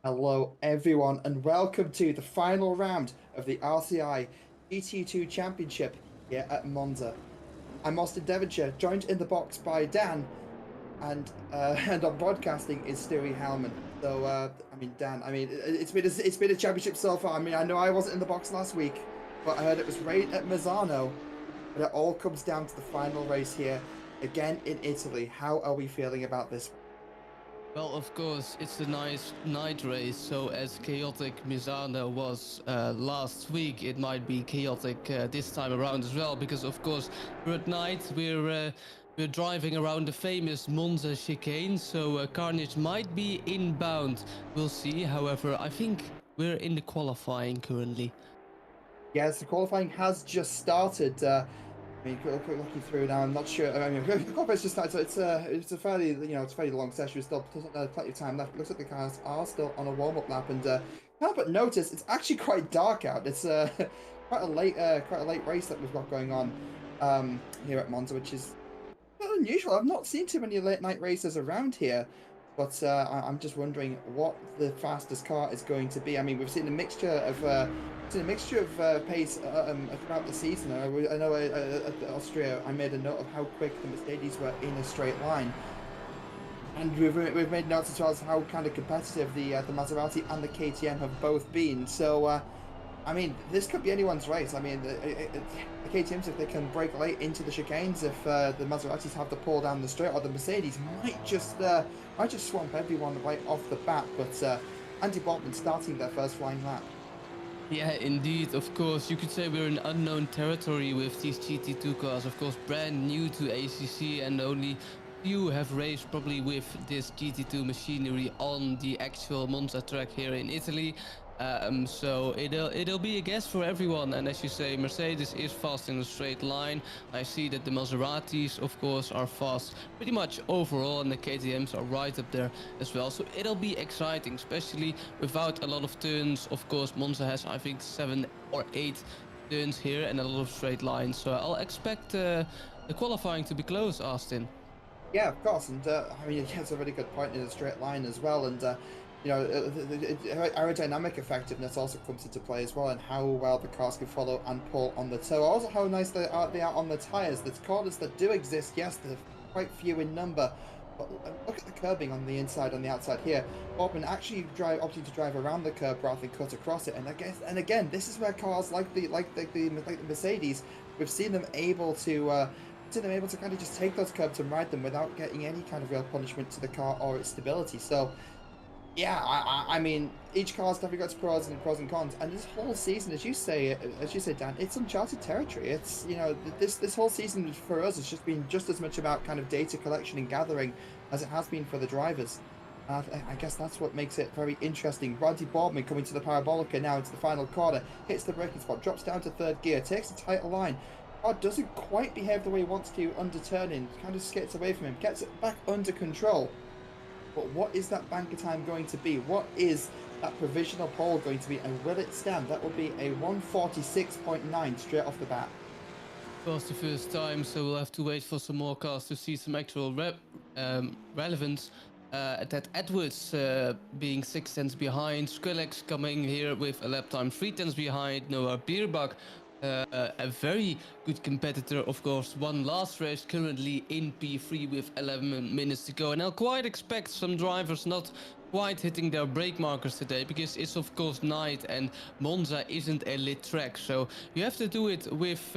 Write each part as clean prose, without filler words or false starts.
Hello, everyone, and welcome to the final round of the RCI GT2 Championship here at Monza. I'm Austin Devonshire, joined in the box by Dan, and and on broadcasting is Stewie Hellman. So, Dan, it's been a championship so far. I mean, I know I wasn't in the box last week, but I heard it was rain at Mazzano. But it all comes down to the final race here, again in Italy. How are we feeling about this? Well, of course, it's a nice night race, so as chaotic Misano was last week, it might be chaotic this time around as well, because of course we're at night, we're driving around the famous Monza chicane, so Carnage might be inbound. We'll see. However, I think we're in the qualifying currently. Yes, the qualifying has just started. Quick looking through now. I'm not sure. The qualifying's just started. So it's a fairly it's a fairly long session. There's still plenty of time left. It looks like the cars are still on a warm up lap, and can't but notice it's actually quite dark out. It's quite a late race that we've got going on here at Monza, which is not unusual. I've not seen too many late night races around here. But I'm just wondering what the fastest car is going to be. I mean, we've seen a mixture of pace throughout the season. I know at Austria, I made a note of how quick the Mercedes were in a straight line, and we've made notes as well as how kind of competitive the Maserati and the KTM have both been. So. I mean, this could be anyone's race. I mean, the KTMs, if they can break late into the chicanes, if the Maseratis have to pull down the straight, or the Mercedes might just swamp everyone right off the bat. But Andy Bortman starting their first flying lap. Yeah, indeed. Of course, you could say we're in unknown territory with these GT2 cars. Of course, brand new to ACC, and only few have raced probably with this GT2 machinery on the actual Monza track here in Italy. So it'll be a guess for everyone, and as you say, Mercedes is fast in a straight line. I see that the Maseratis, of course, are fast pretty much overall, and the KTMs are right up there as well. So it'll be exciting, especially without a lot of turns. Of course, Monza has, I think, 7 or 8 turns here and a lot of straight lines. So I'll expect the qualifying to be close, Austin. Yeah, of course, and I mean, it's a really good point in a straight line as well, and. Aerodynamic effectiveness also comes into play as well, and how well the cars can follow and pull on the toe. Also, how nice they are on the tyres. The corners that do exist, yes, they're quite few in number, but look at the curbing on the inside, on the outside here. Bortman actually opting to drive around the curb rather than cut across it. And again, this is where cars like the Mercedes, we've seen them able to. Kind of just take those curbs and ride them without getting any kind of real punishment to the car or its stability. So. Yeah, I mean, each car's definitely got its pros and cons, and this whole season, as you say, Dan, it's uncharted territory. It's this whole season for us has just been just as much about kind of data collection and gathering as it has been for the drivers. I guess that's what makes it very interesting. Randy Bortman coming to the Parabolica now into the final corner, hits the braking spot, drops down to third gear, takes a tighter line. Doesn't quite behave the way he wants to under turning, kind of skates away from him, gets it back under control. But what is that banker time going to be? What is that provisional pole going to be? And will it stand? That will be a 146.9 straight off the bat. Well, it's the first time, so we'll have to wait for some more cars to see some actual relevance. That Edwards being 6 tenths behind, Skrillex coming here with a lap time 3 tenths behind, Noah Bierbach. A very good competitor, of course, won last race, currently in P3 with 11 minutes to go, and I'll quite expect some drivers not quite hitting their brake markers today, because it's of course night and Monza isn't a lit track, so you have to do it with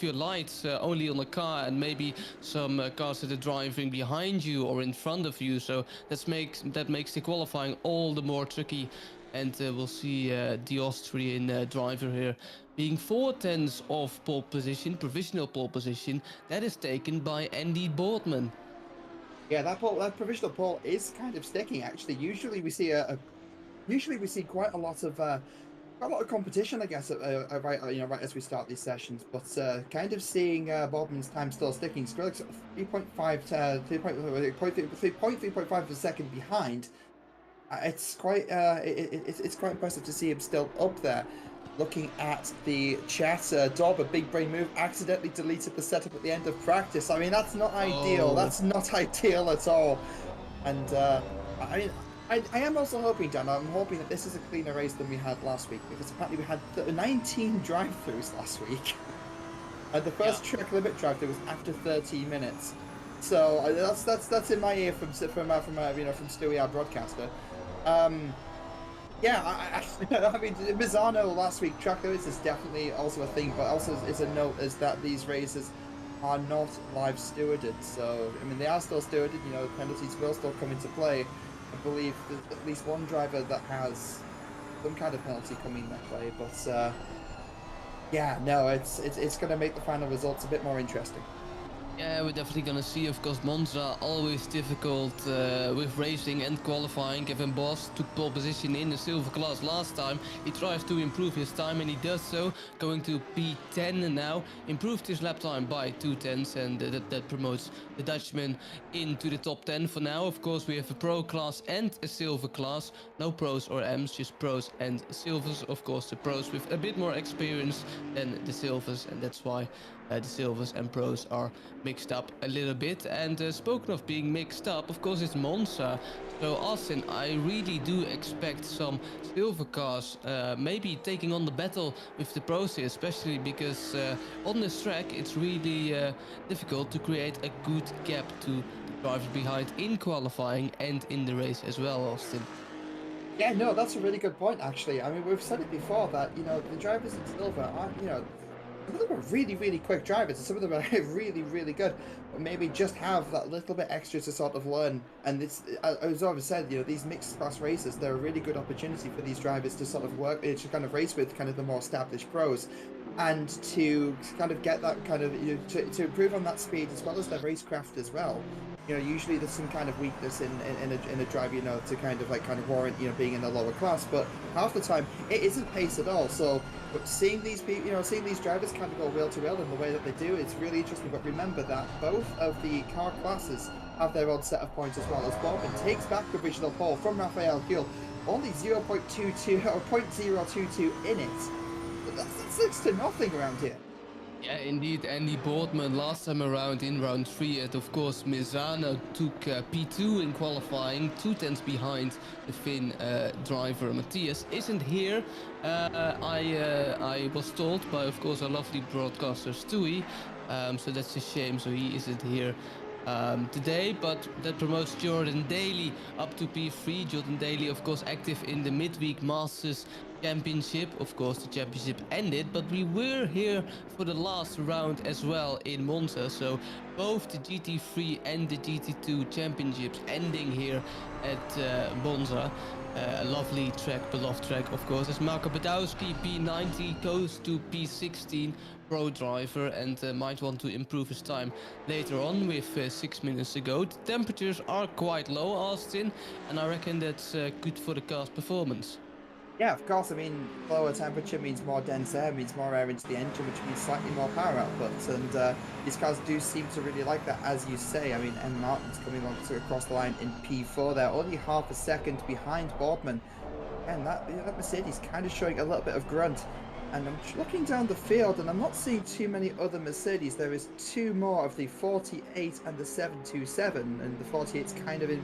your lights only on the car, and maybe some cars that are driving behind you or in front of you, so that makes the qualifying all the more tricky. And we'll see the Austrian driver here being 4 tenths of pole position, provisional pole position, that is taken by Andy Bortman. Yeah, that provisional pole is kind of sticking. Actually, usually we see quite a lot of competition, I guess, right as we start these sessions. But kind of seeing Bortman's time still sticking. Skrillex 3.5 of a second behind. It's quite impressive to see him still up there. Looking at the chat, Dob, a big brain move, accidentally deleted the setup at the end of practice. I mean, that's not ideal. That's not ideal at all. And I mean, I am also hoping, Dan, I'm hoping that this is a cleaner race than we had last week, because apparently we had 19 drive-throughs last week. And the Yeah. first track limit drive-through was after 13 minutes. So that's in my ear from Stewie, our broadcaster. Um, yeah, I mean, Misano last week, track limits is definitely also a thing, but also is a note is that these races are not live stewarded. So, I mean, they are still stewarded, penalties will still come into play. I believe there's at least one driver that has some kind of penalty coming their way, but yeah, no, it's going to make the final results a bit more interesting. Yeah, we're definitely gonna see. Of course, Monza always difficult with racing and qualifying. Kevin Boss took pole position in the silver class last time. He tries to improve his time, and he does so, going to P10 now. Improved his lap time by 2 tenths, and that promotes the Dutchman into the top 10 for now. Of course, we have a pro class and a silver class. No pros or M's, just pros and silvers. Of course, the pros with a bit more experience than the silvers, and that's why the silvers and pros are mixed up a little bit. And spoken of being mixed up, of course, it's Monza. So Austin, I really do expect some silver cars maybe taking on the battle with the pros here, especially because on this track it's really difficult to create a good gap to the drivers behind in qualifying and in the race as well, Austin. Yeah, no, that's a really good point, actually. I mean, we've said it before that, the drivers in silver aren't, some of them are really, really quick drivers, and some of them are really, really good, but maybe just have that little bit extra to sort of learn. And it's, as I've said, these mixed class races, they're a really good opportunity for these drivers to sort of work, to kind of race with kind of the more established pros, and to kind of get that kind of, to improve on that speed as well as their racecraft as well. Usually there's some kind of weakness in a driver, to kind of warrant, being in a lower class. But half the time it isn't pace at all. So, but seeing these people, seeing these drivers kind of go wheel to wheel in the way that they do, it's really interesting. But remember that both of the car classes have their own set of points as well. As Bowman takes back the original pole from Rafael Huel, only 0.22 or 0.022 in it. That's next to nothing around here. Yeah, indeed, Andy Boardman last time around in round 3, and of course Misano took P2 in qualifying, 2 tenths behind the Finn driver. Matthias isn't here. I was told by, of course, our lovely broadcaster Stewie, so that's a shame, so he isn't here today, but that promotes Jordan Daly up to P3. Jordan Daly, of course, active in the midweek Masters Championship. Of course, the championship ended, but we were here for the last round as well in Monza. So both the GT3 and the GT2 championships ending here at Monza. A lovely track, beloved track, of course, as Marco Badowski, P90, goes to P16, pro driver, and might want to improve his time later on with 6 minutes to go. The temperatures are quite low, Austin, and I reckon that's good for the car's performance. Yeah, of course. I mean, lower temperature means more dense air, means more air into the engine, which means slightly more power output. And these cars do seem to really like that, as you say. I mean, M. Martin's coming on across the line in P4 there, only half a second behind Boardman. And that Mercedes kind of showing a little bit of grunt. And I'm looking down the field, and I'm not seeing too many other Mercedes. There is two more of the 48 and the 727, and the 48's kind of in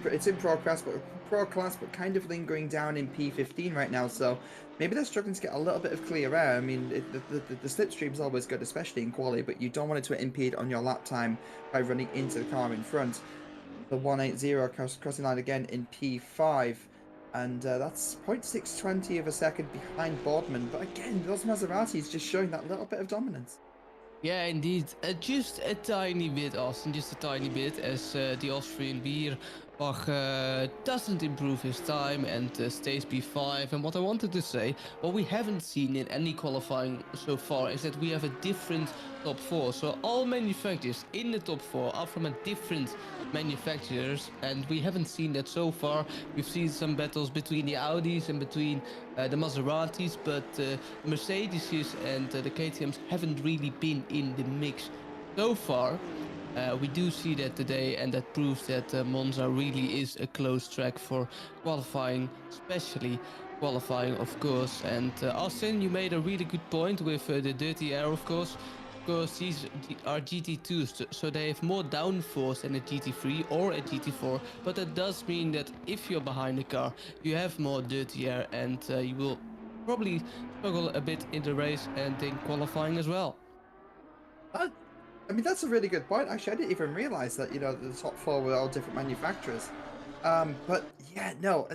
pro class, but kind of lingering down in P15 right now. So maybe they're struggling to get a little bit of clear air. I mean, the slipstream is always good, especially in quali, but you don't want it to impede on your lap time by running into the car in front. The 180 crossing line again in P5. And that's 0.620 of a second behind Boardman. But again, those Maseratis just showing that little bit of dominance. Yeah, indeed. Just a tiny bit, Austin, just a tiny bit, as the Austrian Bierbach doesn't improve his time and stays P5. And what I wanted to say, what we haven't seen in any qualifying so far is that we have a different top 4. So all manufacturers in the top 4 are from a different manufacturers, and we haven't seen that so far. We've seen some battles between the Audis and between the Maseratis, but the Mercedes and the KTMs haven't really been in the mix so far. We do see that today, and that proves that Monza really is a close track for qualifying, especially qualifying, of course. And Austin, you made a really good point with the dirty air, of course. course, these are GT2s, so they have more downforce than a GT3 or a GT4. But that does mean that if you're behind the car, you have more dirty air, and you will probably struggle a bit in the race and in qualifying as well. That, I mean, that's a really good point. Actually, I didn't even realize that, the top four were all different manufacturers. But yeah, no,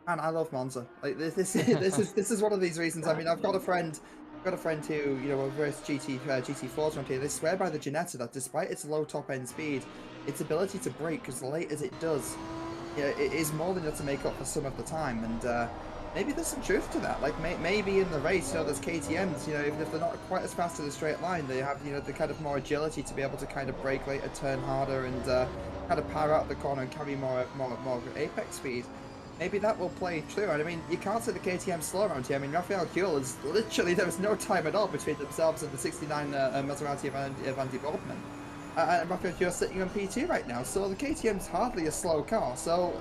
man, I love Monza. Like this is one of these reasons. I mean, I've got a friend who, reverse GT4s around here. They swear by the Ginetta that despite its low top end speed, its ability to brake as late as it does, it is more than enough to make up for some of the time. And maybe there's some truth to that. Like maybe in the race, there's KTM's. Even if they're not quite as fast in a straight line, they have the kind of more agility to be able to kind of brake later, turn harder, and kind of power out the corner and carry more apex speed. Maybe that will play true. And I mean, you can't say the KTM slow around here. I mean, Raphael Kuhl is literally, there was no time at all between themselves and the 69 Maserati of Andy Boardman. And Raphael Kuhl is sitting on P2 right now, so the KTM's hardly a slow car. So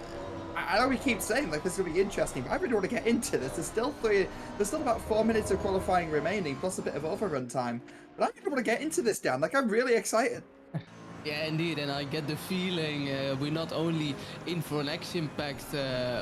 I know we keep saying like this is going to be interesting, but I really want to get into this. There's still about 4 minutes of qualifying remaining, plus a bit of overrun time. But I really want to get into this, Dan. Like, I'm really excited. Yeah, indeed, and I get the feeling we're not only in for an action-packed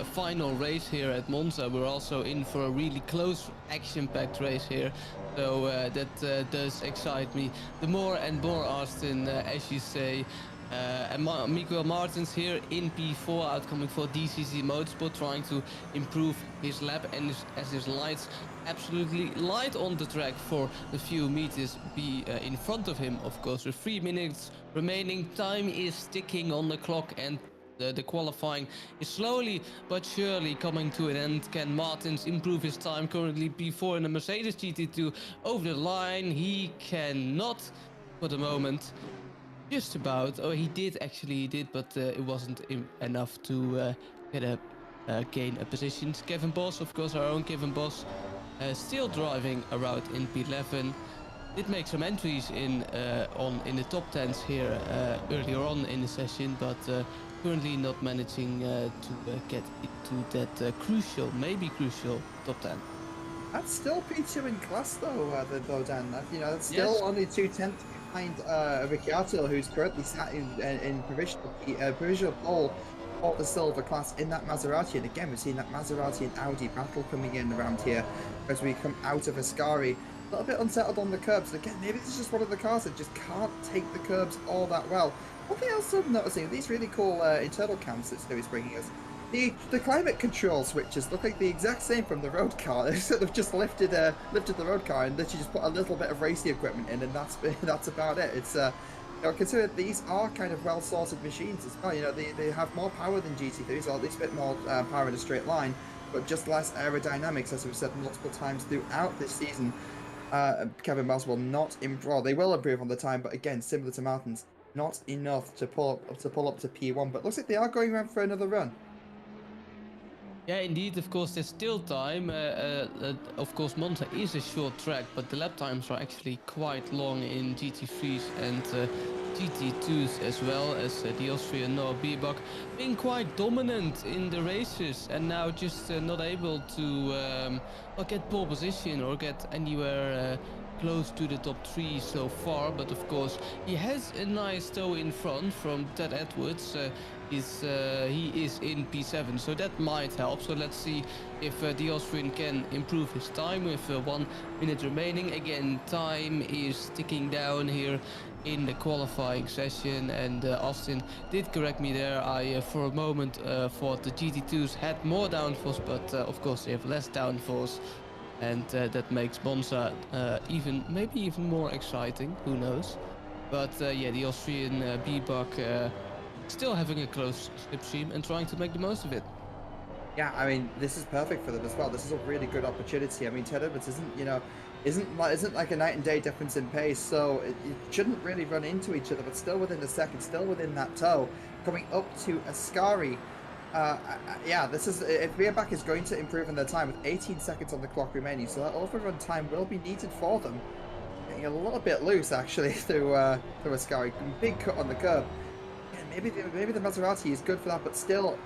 final race here at Monza, we're also in for a really close action-packed race here. So that does excite me. The more and more, Austin, as you say. And Miguel Martins here in P4, outcoming for DCC Motorsport, trying to improve his lap, and as his lights absolutely light on the track for the few meters be in front of him, of course. With 3 minutes remaining, time is ticking on the clock, and the qualifying is slowly but surely coming to an end. Can Martins improve his time? Currently P4 in the Mercedes GT2 over the line. He cannot for the moment. Just about. Oh, he did, but it wasn't enough to gain a position. Kevin Boss, of course, our own Kevin Boss, still driving around in P11. Did make some entries in the top 10s here earlier on in the session, but currently not managing to get into that crucial top 10. That's still P2 in class though, Dan. That's still only 2/10 behind Ricciardo, who's currently sat in provisional pole for the silver class in that Maserati. And again, we've seen that Maserati and Audi battle coming in around here as we come out of Ascari. A little bit unsettled on the curbs. And again, maybe this is just one of the cars that just can't take the curbs all that well. One thing else I'm noticing, these really cool internal cams that Snowy's bringing us. The climate control switches look like the exact same from the road car. They sort of just lifted the road car and literally just put a little bit of racing equipment in, and that's about it. It's consider these are kind of well sorted machines as well. They have more power than GT3s, or at least a bit more power in a straight line, but just less aerodynamics, as we've said multiple times throughout this season. Kevin Moss will not improve. They will improve on the time, but again, similar to Martins, not enough to pull up to P1. But looks like they are going around for another run. Yeah, indeed, of course, there's still time. Of course, Monza is a short track, but the lap times are actually quite long in GT3s and GT2s as well, as the Austrian Noah Bierbach being quite dominant in the races, and now just not able to get pole position or get anywhere close to the top 3 so far. But of course, he has a nice toe in front from Ted Edwards. He is in P7, so that might help. So let's see if the Austrian can improve his time with 1 minute remaining. Again, time is ticking down here in the qualifying session, and Austin did correct me there. I for a moment thought the GT2s had more downforce, but of course they have less downforce, and that makes Monza maybe even more exciting. Who knows? But yeah, the Austrian Bierbach still having a close slipstream and trying to make the most of it. Yeah, I mean, this is perfect for them as well. This is a really good opportunity. I mean, Ted Edwards isn't like a night and day difference in pace, so it shouldn't really run into each other, but still within the second, still within that toe. Coming up to Ascari, yeah, if Bierbach is going to improve in their time with 18 seconds on the clock remaining, so that overrun time will be needed for them. Getting a little bit loose actually through Ascari. Big cut on the curb. Maybe the Maserati is good for that, but still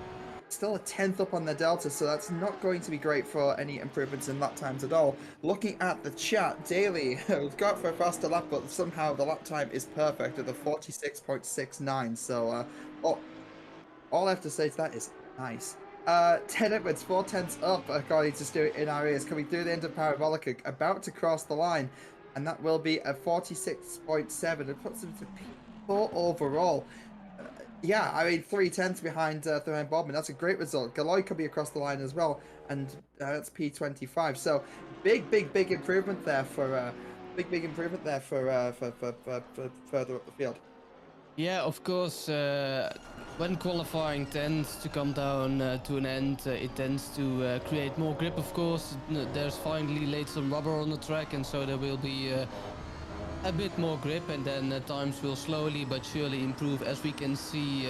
still a 10th up on the delta, so that's not going to be great for any improvements in lap times at all. Looking at the chat, Daily, we've got for a faster lap, but somehow the lap time is perfect at the 46.69. So, all I have to say to that is nice. Ted Edwards, 4 tenths up, according to Stuart in our ears, coming through the end of Parabolica, about to cross the line, and that will be a 46.7. It puts him to P4 overall. Yeah, I mean, 3 tenths behind Thurman Bodman. That's a great result. Galoy could be across the line as well, and that's P25. So big improvement there for big improvement there for further up the field. Yeah, of course. When qualifying tends to come down to an end, it tends to create more grip. Of course, there's finally laid some rubber on the track, and so there will be a bit more grip, and then times will slowly but surely improve, as we can see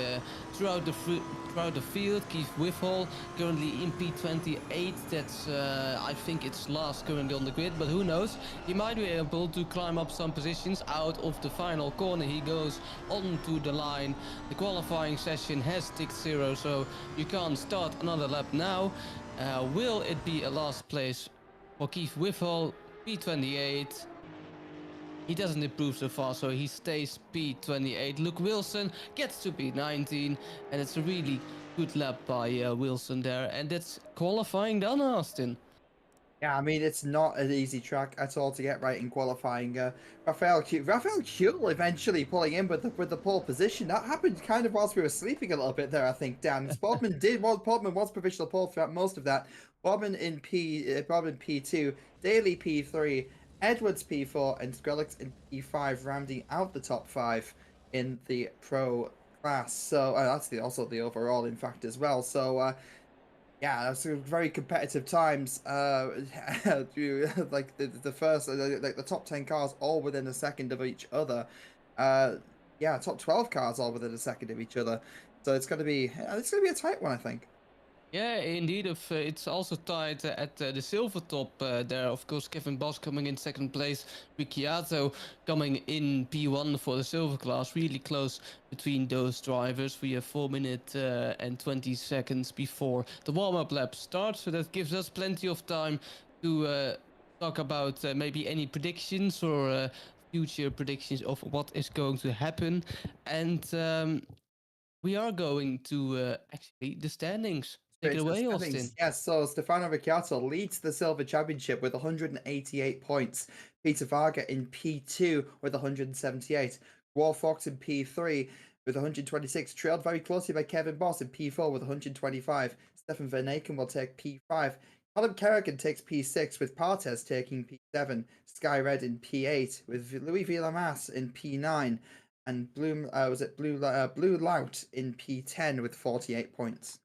throughout the field. Keith Whiffall currently in P28. That's I think it's last currently on the grid, but who knows? He might be able to climb up some positions out of the final corner. He goes onto the line. The qualifying session has ticked 0, so you can't start another lap now. Will it be a last place for Keith Whiffall? P28. He doesn't improve so far, so he stays P28. Luke Wilson gets to P19, and it's a really good lap by Wilson there. And that's qualifying done, Austin. Yeah, I mean, it's not an easy track at all to get right in qualifying. Raphael Kuhl eventually pulling in with the pole position. That happened kind of whilst we were sleeping a little bit there, I think, Dan. Bodman was provisional pole throughout most of that. Bodman in P2, Daly P3, Edwards P4, and Skrillex in P5, rounding out the top 5 in the pro class. So that's also the overall, in fact, as well. So yeah, that's very competitive times. Like the first, like the top 10 cars all within a second of each other. Yeah, top 12 cars all within a second of each other. So it's gonna be a tight one, I think. Yeah, indeed. It's also tied at the silver top there. Of course, Kevin Boss coming in second place. Ricciardo coming in P1 for the silver class. Really close between those drivers. We have 4 minutes and 20 seconds before the warm-up lap starts. So that gives us plenty of time to talk about maybe any predictions or future predictions of what is going to happen. And we are going to actually the standings. Take it Straight to the away, standings. Austin. Yes, so Stefano Ricciardo leads the Silver Championship with 188 points. Peter Varga in P2 with 178. War Fox in P3 with 126, trailed very closely by Kevin Boss in P4 with 125. Stefan Vernaken will take P5. Colin Kerrigan takes P6 with Partes taking P7. Sky Red in P8 with Louis Villamas in P9. And Blue Lout in P10 with 48 points.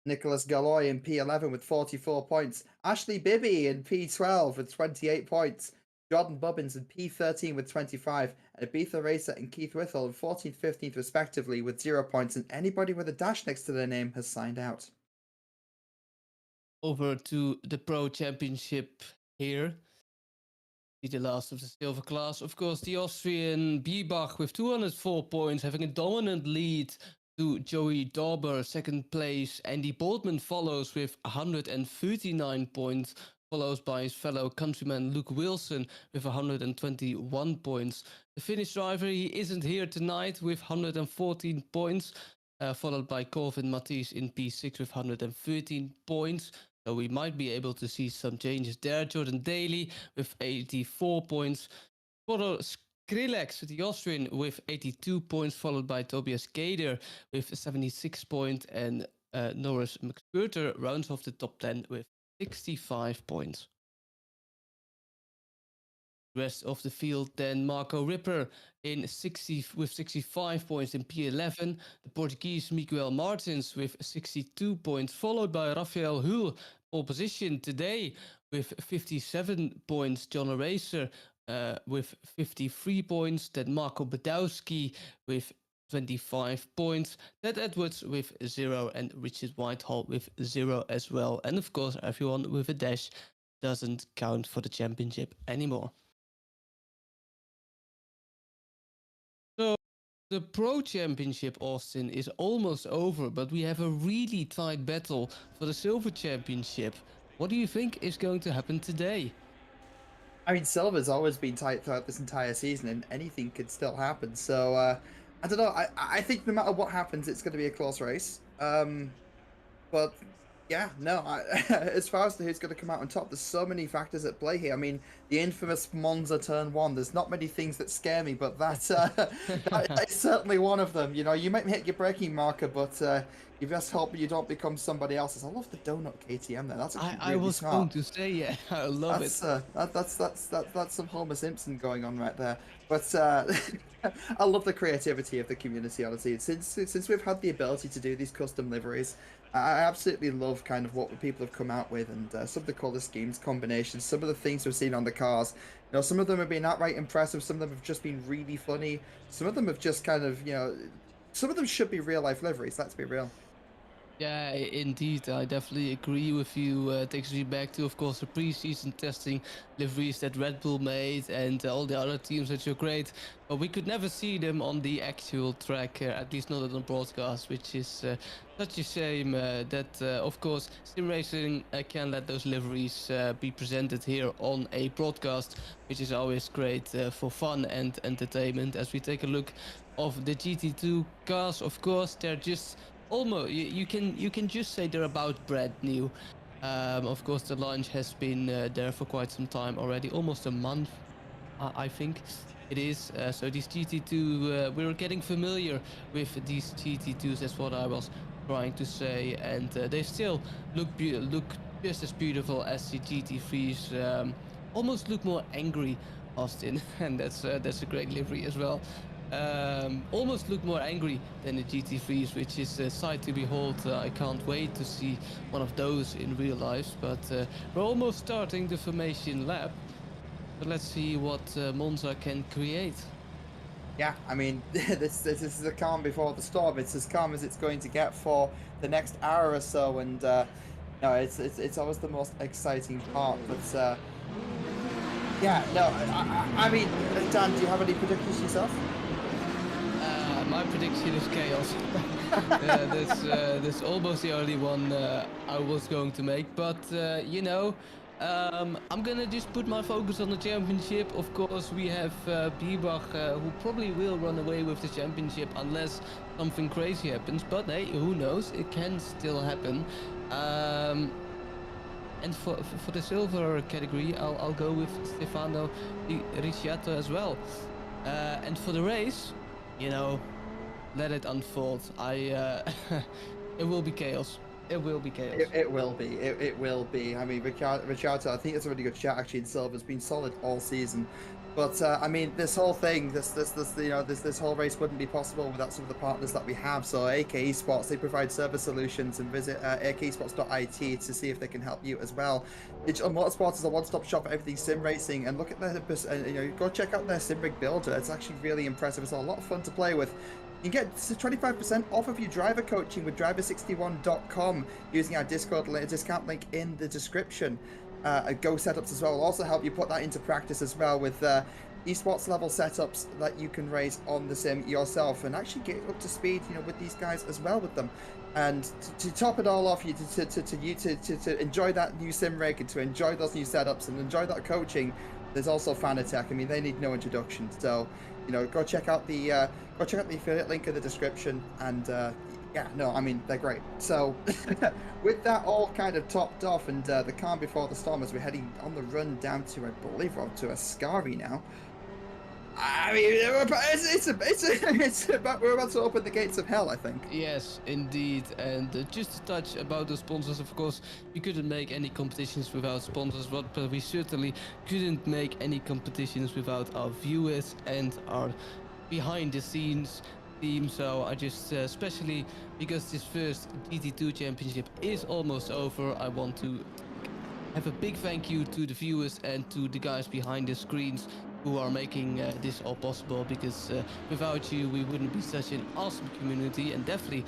Nicholas Galoy in P11 with 44 points. Ashley Bibby in P12 with 28 points. Jordan Bubbins in P13 with 25. And Ibiza Racer and Keith Whiffall in 14th, 15th respectively with 0 points. And anybody with a dash next to their name has signed out. Over to the Pro Championship here. The last of the silver class. Of course, the Austrian Biebach with 204 points, having a dominant lead to Joey Dauber, second place. Andy Boldman follows with 139 points, followed by his fellow countryman Luke Wilson with 121 points. The Finnish driver, he isn't here tonight with 114 points, followed by Corvin Matisse in P6 with 113 points. So we might be able to see some changes there. Jordan Daly with 84 points. Fodor Skrillex, the Austrian, with 82 points, followed by Tobias Gader with 76 points. And Norris McSquirter rounds off the top 10 with 65 points. Rest of the field, then Marco Ripper in 60 with 65 points in P11. The Portuguese Miguel Martins with 62 points, followed by Rafael Hull, pole position today with 57 points. John Racer with 53 points. Then Marco Badowski with 25 points. Ted Edwards with 0 and Richard Whitehall with 0 as well. And of course, everyone with a dash doesn't count for the championship anymore. The Pro Championship, Austin, is almost over, but we have a really tight battle for the Silver Championship. What do you think is going to happen today? I mean, Silver's always been tight throughout this entire season, and anything could still happen. So I don't know. I think no matter what happens, it's going to be a close race. But yeah, no. As far as who's going to come out on top, there's so many factors at play here. I mean, the infamous Monza turn one. There's not many things that scare me, but that is certainly one of them. You know, you might hit your braking marker, but you best hope you don't become somebody else's. I love the donut KTM there. That's actually I really was smart. going to say, yeah, I love it. That's some Homer Simpson going on right there. But I love the creativity of the community. Honestly, since we've had the ability to do these custom liveries, I absolutely love kind of what people have come out with, and some of the color schemes, combinations, some of the things we've seen on the cars. You know, some of them have been outright impressive. Some of them have just been really funny. Some of them have just kind of, you know, some of them should be real life liveries. Let's be real. Yeah, indeed, I definitely agree with you. Takes me back to, of course, the preseason testing liveries that Red Bull made and all the other teams that are great. But we could never see them on the actual track, at least not on the broadcast, which is such a shame that, of course, sim racing can let those liveries be presented here on a broadcast, which is always great for fun and entertainment. As we take a look of the GT2 cars, of course, they're just almost you can just say they're about brand new. Of course, the launch has been there for quite some time already, almost a month, I think it is. So these GT2, we're getting familiar with these GT2s. That's what I was trying to say, and they still look just as beautiful as the GT3s. Almost look more angry, Austin, and that's a great livery as well. Almost look more angry than the GT3s, which is a sight to behold. I can't wait to see one of those in real life. But we're almost starting the formation lap. But let's see what Monza can create. Yeah, I mean, this is the calm before the storm. It's as calm as it's going to get for the next hour or so, and no, it's always the most exciting part. But yeah, no, I mean, Dan, do you have any predictions yourself? My prediction is chaos. That's almost the only one I was going to make. But you know, I'm gonna just put my focus on the championship. Of course, we have Bieber, who probably will run away with the championship unless something crazy happens. But hey, who knows? It can still happen. And for the silver category, I'll go with Stefano Ricciardo as well. And for the race, you know, let it unfold. It will be chaos. It will be chaos. It will be. It will be. I mean, Ricciardo, I think it's a really good chat actually in silver. Has been solid all season. But I mean, this whole thing, this you know, this whole race wouldn't be possible without some of the partners that we have. So AK Esports, they provide service solutions, and visit akesports.it to see if they can help you as well. Digital Motorsports is a one-stop shop for everything sim racing, and look at their, you know, go check out their sim rig builder. It's actually really impressive. It's a lot of fun to play with. You can get 25% off of your driver coaching with driver61.com using our discount link in the description. Go setups as well will also help you put that into practice as well with esports level setups that you can raise on the sim yourself and actually get up to speed, you know, with these guys as well with them. And to top it all off, to enjoy that new sim rig and to enjoy those new setups and enjoy that coaching, there's also Fanatec. I mean, they need no introduction. So, you know, go check out the affiliate link in the description, and yeah, no, I mean, they're great. So with that all kind of topped off, and the calm before the storm as we're heading on the run down to, I believe, we're up to Ascari now. I mean, we're about to open the gates of hell, I think. Yes, indeed. And just to touch about the sponsors, of course, we couldn't make any competitions without sponsors, but we certainly couldn't make any competitions without our viewers and our behind the scenes team. So I just, especially because this first GT2 championship is almost over, I want to have a big thank you to the viewers and to the guys behind the screens who are making this all possible, because without you we wouldn't be such an awesome community, and definitely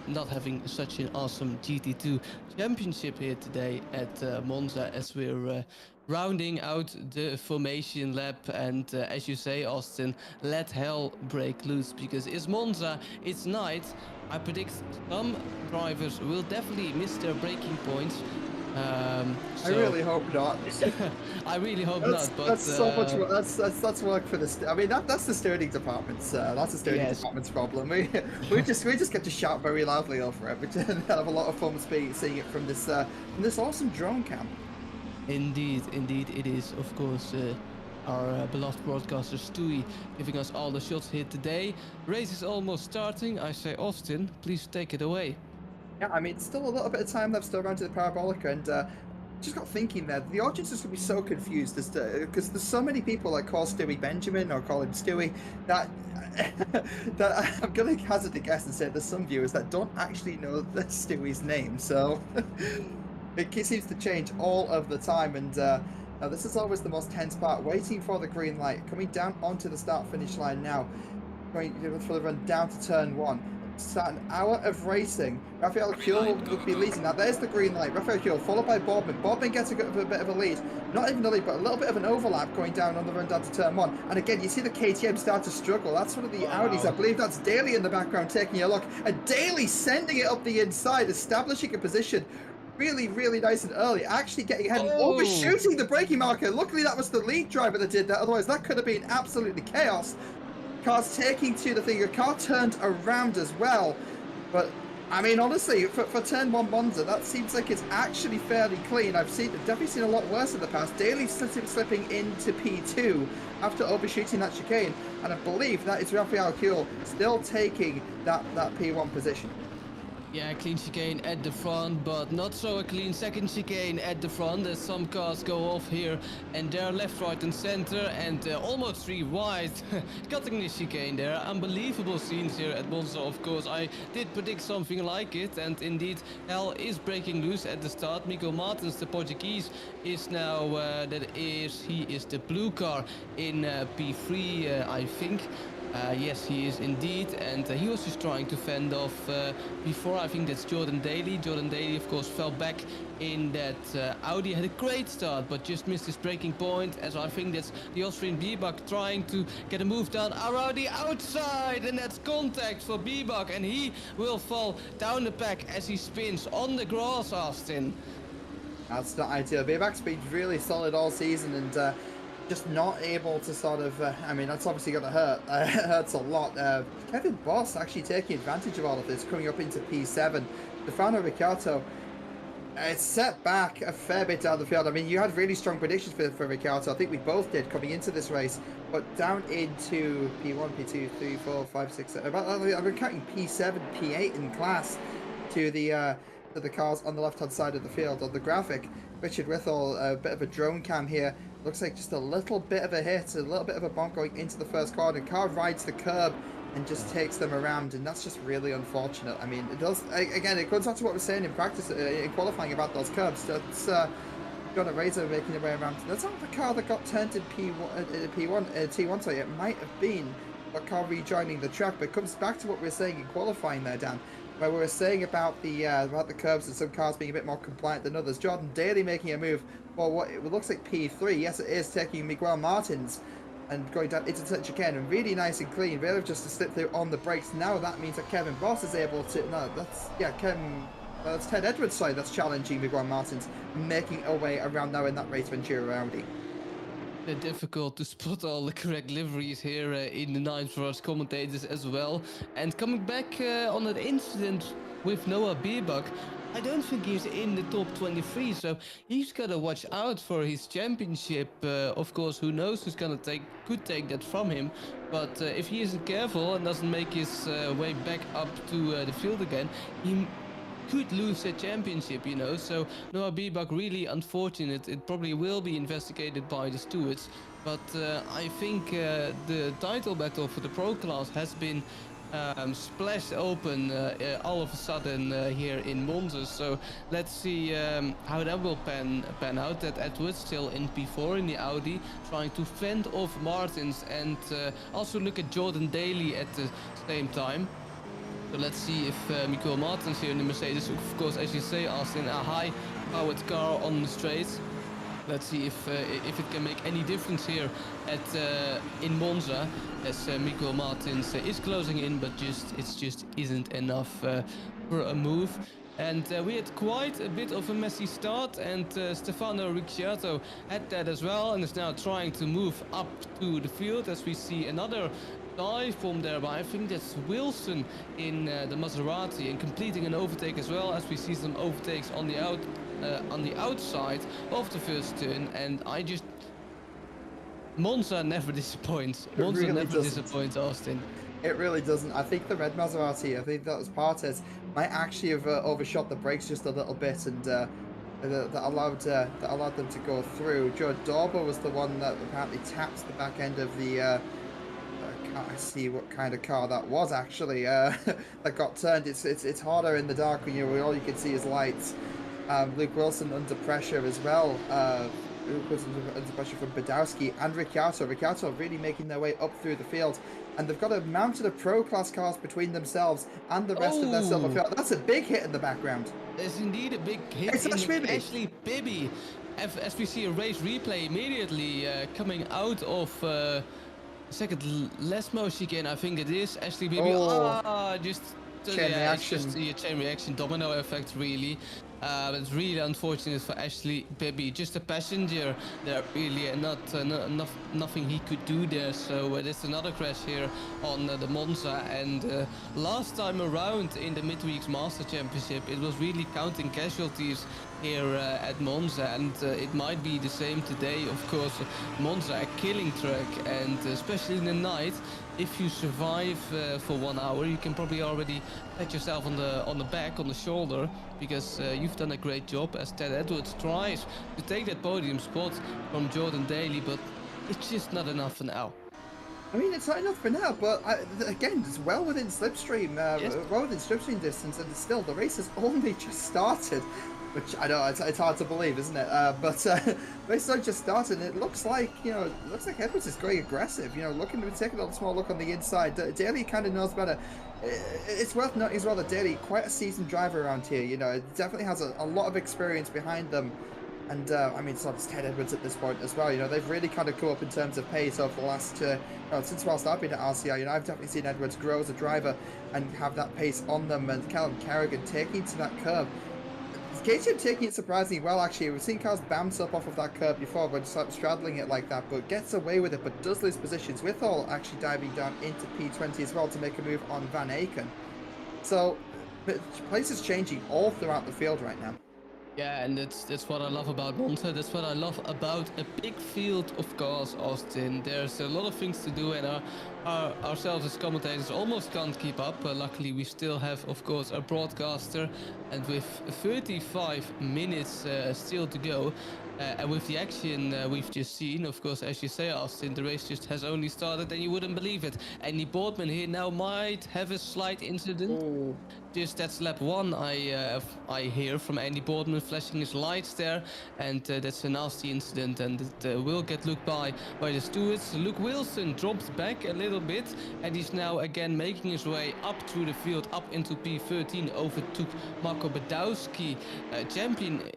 not having such an awesome GT2 championship here today at Monza, as we're rounding out the formation lap. And as you say, Austin, let hell break loose, because it's Monza, it's night. I predict some drivers will definitely miss their braking points. I really hope not. I really hope That's, not. But that's so much work. That's work for the. I mean, that's the steering department's. That's the steering Yes. department's problem. We just get to shout very loudly over it, but have a lot of fun seeing it from this awesome drone cam. Indeed, it is, of course, our beloved broadcaster Stewie giving us all the shots here today. Race is almost starting. I say, Austin, please take it away. Yeah, I mean, still a little bit of time left still around to the parabolic, and just got thinking there, the audience is going to be so confused as to, because there's so many people that call Stewie Benjamin or call him Stewie, that that I'm going to hazard a guess and say there's some viewers that don't actually know that Stewie's name, so it seems to change all of the time. And now this is always the most tense part, waiting for the green light, coming down onto the start-finish line now, going for the run down to turn 1. Start an hour of racing. Raphael Kuhl will be leading. Now there's the green light. Raphael Kuhl followed by Bobbin. Bobbin gets a bit of a lead. Not even a lead, but a little bit of an overlap going down on the run down to turn 1. And again, you see the KTM start to struggle. That's one of the Audis. I believe that's Daly in the background taking a look. And Daly sending it up the inside, establishing a position really, really nice and early, actually getting ahead and overshooting the braking marker. Luckily, that was the lead driver that did that. Otherwise, that could have been absolutely chaos. Car's taking to the thing. The car turned around as well. But, I mean, honestly, for turn 1 Monza, that seems like it's actually fairly clean. I've definitely seen a lot worse in the past. Daly slipping into P2 after overshooting that chicane. And I believe that is Raphael Kuhl still taking that P1 position. Yeah, clean chicane at the front, but not so a clean second chicane at the front, as some cars go off here and there, left, right and center, and almost 3 wide, cutting the chicane there. Unbelievable scenes here at Monza, of course. I did predict something like it, and indeed hell is breaking loose at the start. Miguel Martins, the Portuguese, is now, he is the blue car in P3, I think. Yes, he is indeed, and he was just trying to fend off before. I think that's Jordan Daly. Jordan Daly, of course, fell back in that Audi. Had a great start, but just missed his braking point, as I think that's the Austrian Biebuck trying to get a move down around the outside, and that's contact for Biebuck, and he will fall down the pack as he spins on the grass, Austin. That's not ideal. Biebuck's been really solid all season, and just not able to sort of, I mean, that's obviously going to hurt. It hurts a lot. Kevin Boss actually taking advantage of all of this, coming up into P7. Stefano Ricciardo, it's set back a fair bit down the field. I mean, you had really strong predictions for Ricciardo. I think we both did coming into this race, but down into P1, P2, 3, 4, 5, 6, 7. I've been counting P7, P8 in class to the cars on the left-hand side of the field on the graphic. Richard Withall, a bit of a drone cam here. Looks like just a little bit of a hit, a little bit of a bump going into the first corner. Car rides the curb and just takes them around, and that's just really unfortunate. I mean, it does, again, it goes back to what we're saying in practice, in qualifying about those curbs. That's got a Razor making their way around. That's not the car that got turned in T1, sorry, it might have been a car rejoining the track, but it comes back to what we were saying in qualifying there, Dan, where we were saying about the curbs and some cars being a bit more compliant than others. Jordan Daly making a move for what it looks like P3. Yes, it is, taking Miguel Martins and going down into touch again, and really nice and clean. Really just to slip through on the brakes. Now that means that Kevin Boss is able to. No, that's that's Ted Edwards. Sorry, that's challenging Miguel Martins, making a way around now in that Race Ventura Audi. Difficult to spot all the correct liveries here in the night for us commentators as well. And coming back on that incident with Noah Biebuck, I don't think he's in the top 23, so he's gotta watch out for his championship. Of course, who knows who's could take that from him. But if he isn't careful and doesn't make his way back up to the field again, he could lose the championship, you know. So Noah Biebuck, really unfortunate. It probably will be investigated by the stewards, but I think the title battle for the pro class has been splashed open all of a sudden here in Monza. So let's see how that will pan out. That Edwards still in P4 in the Audi, trying to fend off Martins, and also look at Jordan Daly at the same time. So let's see if Michael Martins here in the Mercedes, of course, as you say, Austin, a high-powered car on the straight. Let's see if it can make any difference here at in Monza, as Michael Martins is closing in, but it just isn't enough for a move. And we had quite a bit of a messy start, and Stefano Ricciardo had that as well, and is now trying to move up to the field, as we see another dive from there, but I think that's Wilson in the Maserati, and completing an overtake as well, as we see some overtakes on the outside of the first turn. And Monza never disappoints. Monza really never disappoints, Austin. It really doesn't. I think the red Maserati, I think that was Partes, might actually have overshot the brakes just a little bit, and that allowed them to go through. Joe Dorber was the one that apparently tapped the back end of the I see what kind of car that was actually that got turned. It's harder in the dark when all you can see is lights. Luke Wilson under pressure as well. Luke Wilson under pressure from Badowski and Ricciardo. Ricciardo really making their way up through the field, and they've got a mounted of pro class cars between themselves and the rest of their silver field. That's a big hit in the background. There's indeed a big hit. It's Ashley Bibby, as we see a race replay immediately coming out of second Lesmo chicane, I think it is. Ashley Bibby, just chain reaction. It's just a chain reaction, domino effect, really. It's really unfortunate for Ashley Bibby. Just a passenger there, really, and nothing he could do there. So there's another crash here on the Monza. And last time around in the Midweeks Master Championship, it was really counting casualties here at Monza, and it might be the same today. Of course, Monza a killing track, and especially in the night, if you survive for 1 hour, you can probably already pat yourself on the back, on the shoulder, because you've done a great job, as Ted Edwards tries to take that podium spot from Jordan Daly, but it's just not enough for now. I mean, it's not enough for now, but again, it's well within slipstream, well within slipstream distance, and still the race has only just started. Which I know it's hard to believe, isn't it? But race just started, and it looks like Edwards is going aggressive. Taking a small look on the inside. Daly kind of knows better. It's worth noting as well that Daly, quite a seasoned driver around here. It definitely has a lot of experience behind them, and I mean, so does Ted Edwards at this point as well. They've really kind of come up in terms of pace over the last since whilst I've been at RCI. I've definitely seen Edwards grow as a driver and have that pace on them, and Callum Carrigan taking to that curve. KTM taking it surprisingly well, actually. We've seen cars bounce up off of that curve before, but just straddling it like that, but gets away with it, but does lose positions. Withall actually diving down into P20 as well to make a move on Van Aken. So, the place is changing all throughout the field right now. Yeah, and that's what I love about Monza. That's what I love about a big field of cars, Austin. There's a lot of things to do, and ourselves as commentators almost can't keep up. Luckily, we still have, of course, a broadcaster, and with 35 minutes still to go, and with the action we've just seen, of course, as you say, Austin, the race just has only started, and you wouldn't believe it. Andy Boardman here now might have a slight incident. Ooh. Just that's lap 1 I hear from Andy Boardman flashing his lights there, and that's a nasty incident, and it will get looked by the stewards. Luke Wilson dropped back a little bit, and he's now again making his way up through the field, up into P13, overtook Marco Badowski, champion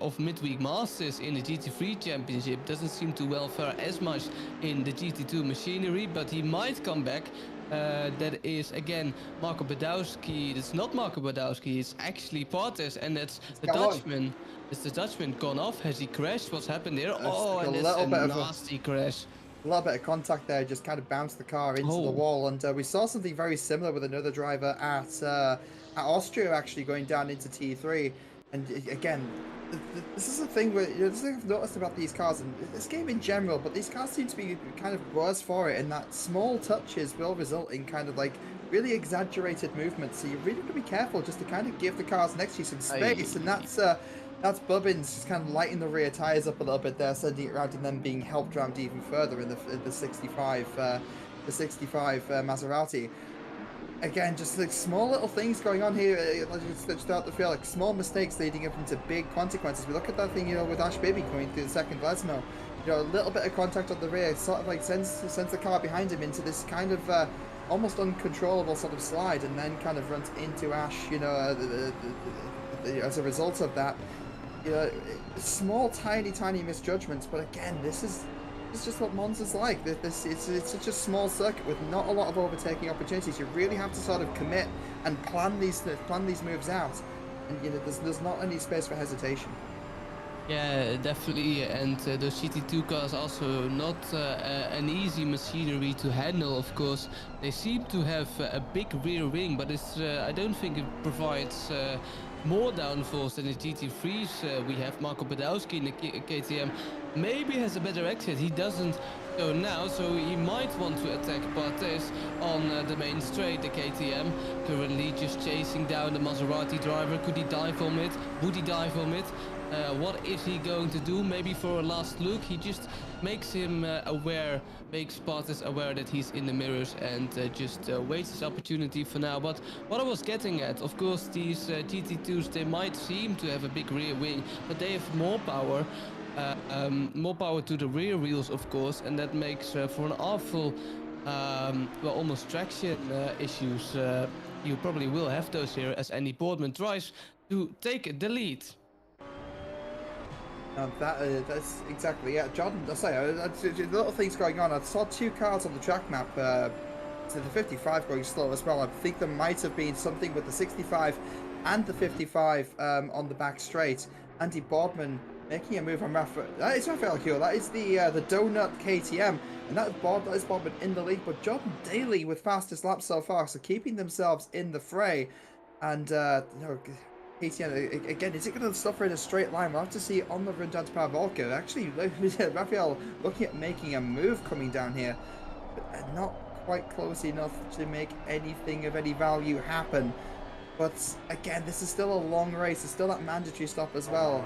of Midweek Masters in the GT3 Championship. Doesn't seem to well fare as much in the GT2 machinery, but he might come back. That is again Marco Badowski. It's not Marco Badowski, it's actually Partes, and that's the Dutchman. Is the Dutchman gone off? Has he crashed? What's happened there? And it's a nasty crash. A little bit of contact there, just kind of bounced the car into the wall, and we saw something very similar with another driver at Austria, actually going down into T3. And again, this is the thing where this thing I've noticed about these cars and this game in general, but these cars seem to be kind of worse for it, in that small touches will result in kind of like really exaggerated movements. So you really got to be careful just to kind of give the cars next to you some space, and that's Bubbins just kind of lighting the rear tires up a little bit there, sending it around and then being helped around even further in the 65 Maserati. again, just like small little things going on here, like just start to feel like small mistakes leading up into big consequences. We look at that thing, with Ash Baby coming through the second Lesmo. A little bit of contact on the rear, sort of like sends the car behind him into this kind of almost uncontrollable sort of slide, and then kind of runs into Ash. As a result of that, small, tiny misjudgments. But again, this is just what Monza's like. It's such a small circuit with not a lot of overtaking opportunities. You really have to sort of commit and plan these moves out, and there's not any space for hesitation. Yeah, definitely, and those GT2 cars also not an easy machinery to handle. Of course, they seem to have a big rear wing, but it's I don't think it provides more downforce than the GT3s. We have Marco Badowski in the KTM, maybe has a better exit. He doesn't go now, so he might want to attack Bartes on the main straight. The KTM currently just chasing down the Maserati driver. Could he dive from it? Would he dive from it? What is he going to do? Maybe for a last look, he just makes him aware, makes Bartes aware that he's in the mirrors, and just waits his opportunity for now. But what I was getting at, of course, these GT2s, they might seem to have a big rear wing, but they have more power to the rear wheels, of course, and that makes for an awful, well, almost traction issues. You probably will have those here as Andy Boardman tries to take the lead. That's exactly, yeah. Jordan, I say, little things going on. I saw two cars on the track map, to the 55 going slow as well. I think there might have been something with the 65 and the 55 on the back straight. Andy Boardman making a move on Rafael. That is Rafael Hill. That is the donut KTM, and that is Boardman in the lead. But Jordan Daly with fastest lap so far, so keeping themselves in the fray. And KTM, again, is it going to suffer in a straight line? We'll have to see on the run down to Paravolca. Actually, Rafael looking at making a move coming down here, but not quite close enough to make anything of any value happen. But again, this is still a long race. There's still that mandatory stop as well.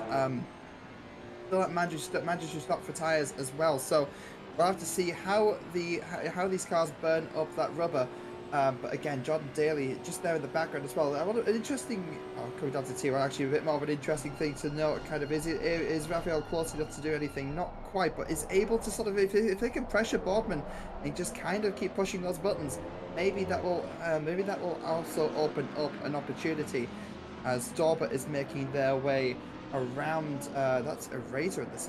Still that mandatory stop for tyres as well. So we'll have to see how these cars burn up that rubber. But again, Jordan Daly just there in the background as well. An interesting, coming down to T1, actually a bit more of an interesting thing to note. Kind of, is Rafael close enough to do anything? Not quite, but is able to sort of, if they can pressure Boardman and just kind of keep pushing those buttons, maybe that will also open up an opportunity as Dorber is making their way around. That's a Razor in this.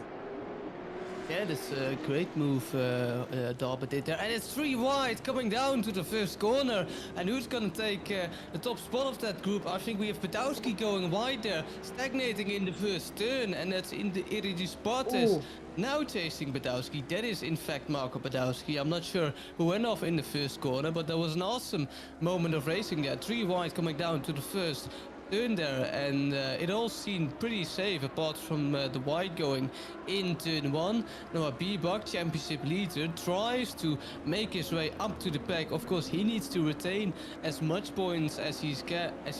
Yeah, that's a great move Dorber did there. And it's 3 wide coming down to the first corner. And who's going to take the top spot of that group? I think we have Badowski going wide there, stagnating in the first turn. And that's in the Iridis Bartes. Now chasing Badowski. That is in fact Marco Badowski. I'm not sure who went off in the first corner, but that was an awesome moment of racing there. 3 wide coming down to the first turn there, and it all seemed pretty safe apart from the wide going in turn 1. Now a B-Buck championship leader tries to make his way up to the pack. Of course, he needs to retain as much points as he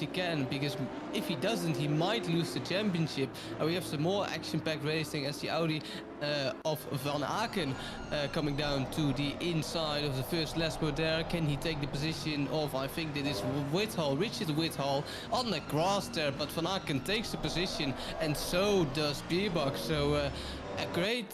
can, because if he doesn't, he might lose the championship. And we have some more action-packed racing as the Audi of Van Aken coming down to the inside of the first Lesbo there. Can he take the position of, I think that is Richard Whithall on the grass there, but Van Aken takes the position, and so does B-Buck. So a great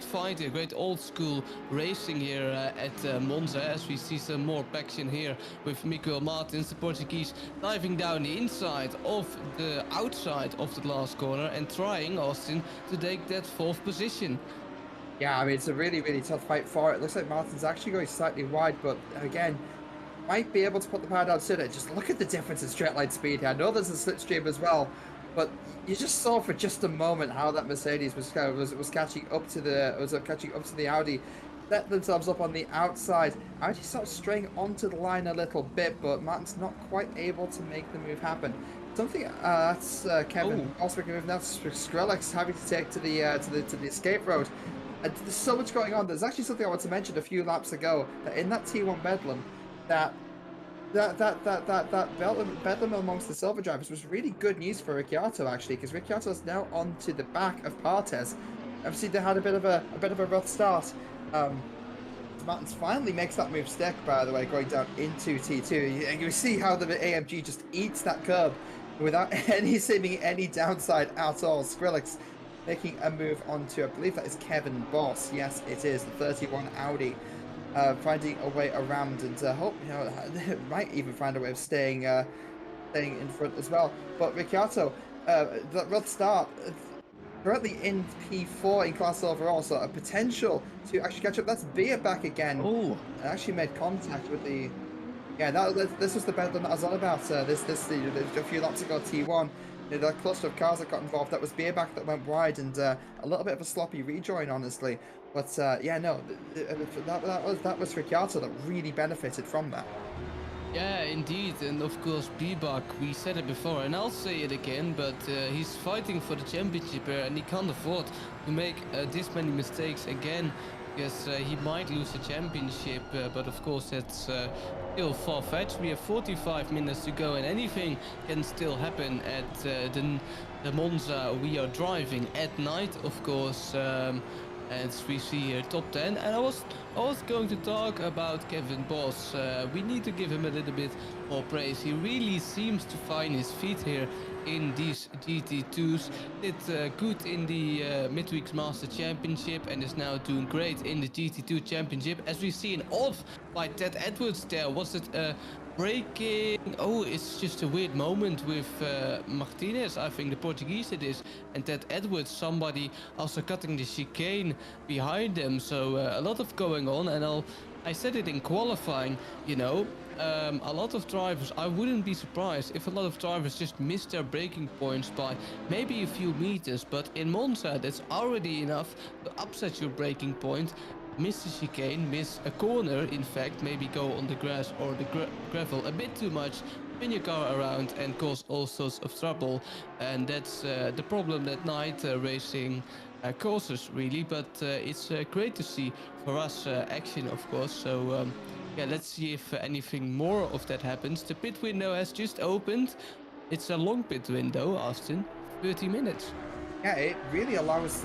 fight, a great old school racing here at Monza, as we see some more action here with Miguel Martins, the Portuguese, diving down the inside of the outside of the last corner and trying, Austin, to take that 4th position. Yeah, I mean, it's a really, really tough fight for it. Looks like Martin's actually going slightly wide, but again, might be able to put the power down sooner. Just look at the difference in straight line speed here. I know there's a slipstream as well, but you just saw for just a moment how that Mercedes was catching up to the Audi. Set themselves up on the outside. Audi sort of straying onto the line a little bit, but Martin's not quite able to make the move happen. Something that's Kevin also making a move now. Skrillex having to take to the escape road. And there's so much going on. There's actually something I want to mention a few laps ago, that in that T1 Bedlam, that Bedlam amongst the silver drivers was really good news for Ricciardo, actually, because Ricciardo's now on to the back of Bartes. Obviously, they had a bit of a rough start. Martins finally makes that move stick, by the way, going down into T2. And you see how the AMG just eats that curb without seeming any downside at all. Skrillex making a move onto, I believe that is Kevin Boss. Yes, it is, the 31 Audi. Finding a way around, and hope, you know, might even find a way of staying in front as well. But Ricciardo, that rough start, currently in P4 in class overall, so a potential to actually catch up. That's Beer back again. Oh, Actually made contact with the. Yeah, this was the battle that I was on about. A few laps ago, T1. You know, that cluster of cars that got involved. That was Beerback that went wide, and a little bit of a sloppy rejoin, honestly. But yeah, no, that was Ricciardo that really benefited from that. yeah, indeed, and of course, Bebak, we said it before, and I'll say it again, but he's fighting for the championship here, and he can't afford to make this many mistakes again, because he might lose the championship, but of course, that's still far-fetched. We have 45 minutes to go, and anything can still happen at the Monza we are driving at night, of course. As we see here, top 10. And I was going to talk about Kevin Boss. We need to give him a little bit more praise. He really seems to find his feet here in these GT2s. Did good in the Midweek Master Championship and is now doing great in the GT2 Championship. As we see an off by Ted Edwards there. Was it braking? Oh, it's just a weird moment with Martinez, I think the Portuguese it is, and Ted Edwards, somebody also cutting the chicane behind them. So a lot of going on, and I said it in qualifying, you know, a lot of drivers, I wouldn't be surprised if a lot of drivers just miss their braking points by maybe a few meters, but in Monza that's already enough to upset your braking point. Miss the chicane, miss a corner, in fact, maybe go on the grass or the gravel a bit too much, spin your car around and cause all sorts of trouble. And that's the problem that night racing causes, really. But it's great to see for us action, of course. So yeah, let's see if anything more of that happens. The pit window has just opened. It's a long pit window, Austin, 30 minutes. Yeah, it really allows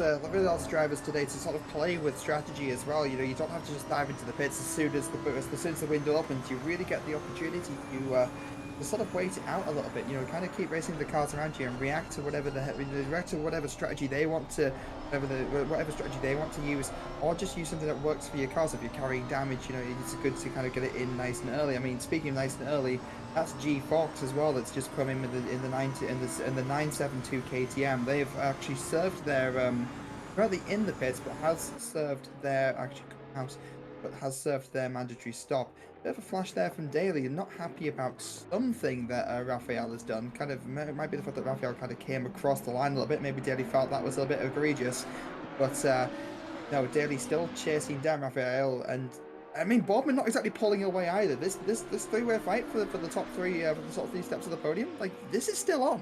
drivers today to sort of play with strategy as well. You know, you don't have to just dive into the pits as soon as the window opens. You really get the opportunity to sort of wait it out a little bit. You know, kind of keep racing the cars around you and react to whatever strategy they want to, whatever strategy they want to use, or just use something that works for your cars. If you're carrying damage, you know, it's good to kind of get it in nice and early. I mean, speaking of nice and early, that's G Fox as well. That's just come in with in the 972 KTM. They've actually served their currently in the pits, but has served their has served their mandatory stop. Bit of a flash there from Daly. Not happy about something that Raphael has done. Kind of might be the fact that Raphael kind of came across the line a little bit. Maybe Daly felt that was a bit egregious, but no, Daly still chasing down Raphael, and I mean Boardman not exactly pulling away either. This three-way fight for the top three steps of the podium, like this is still on.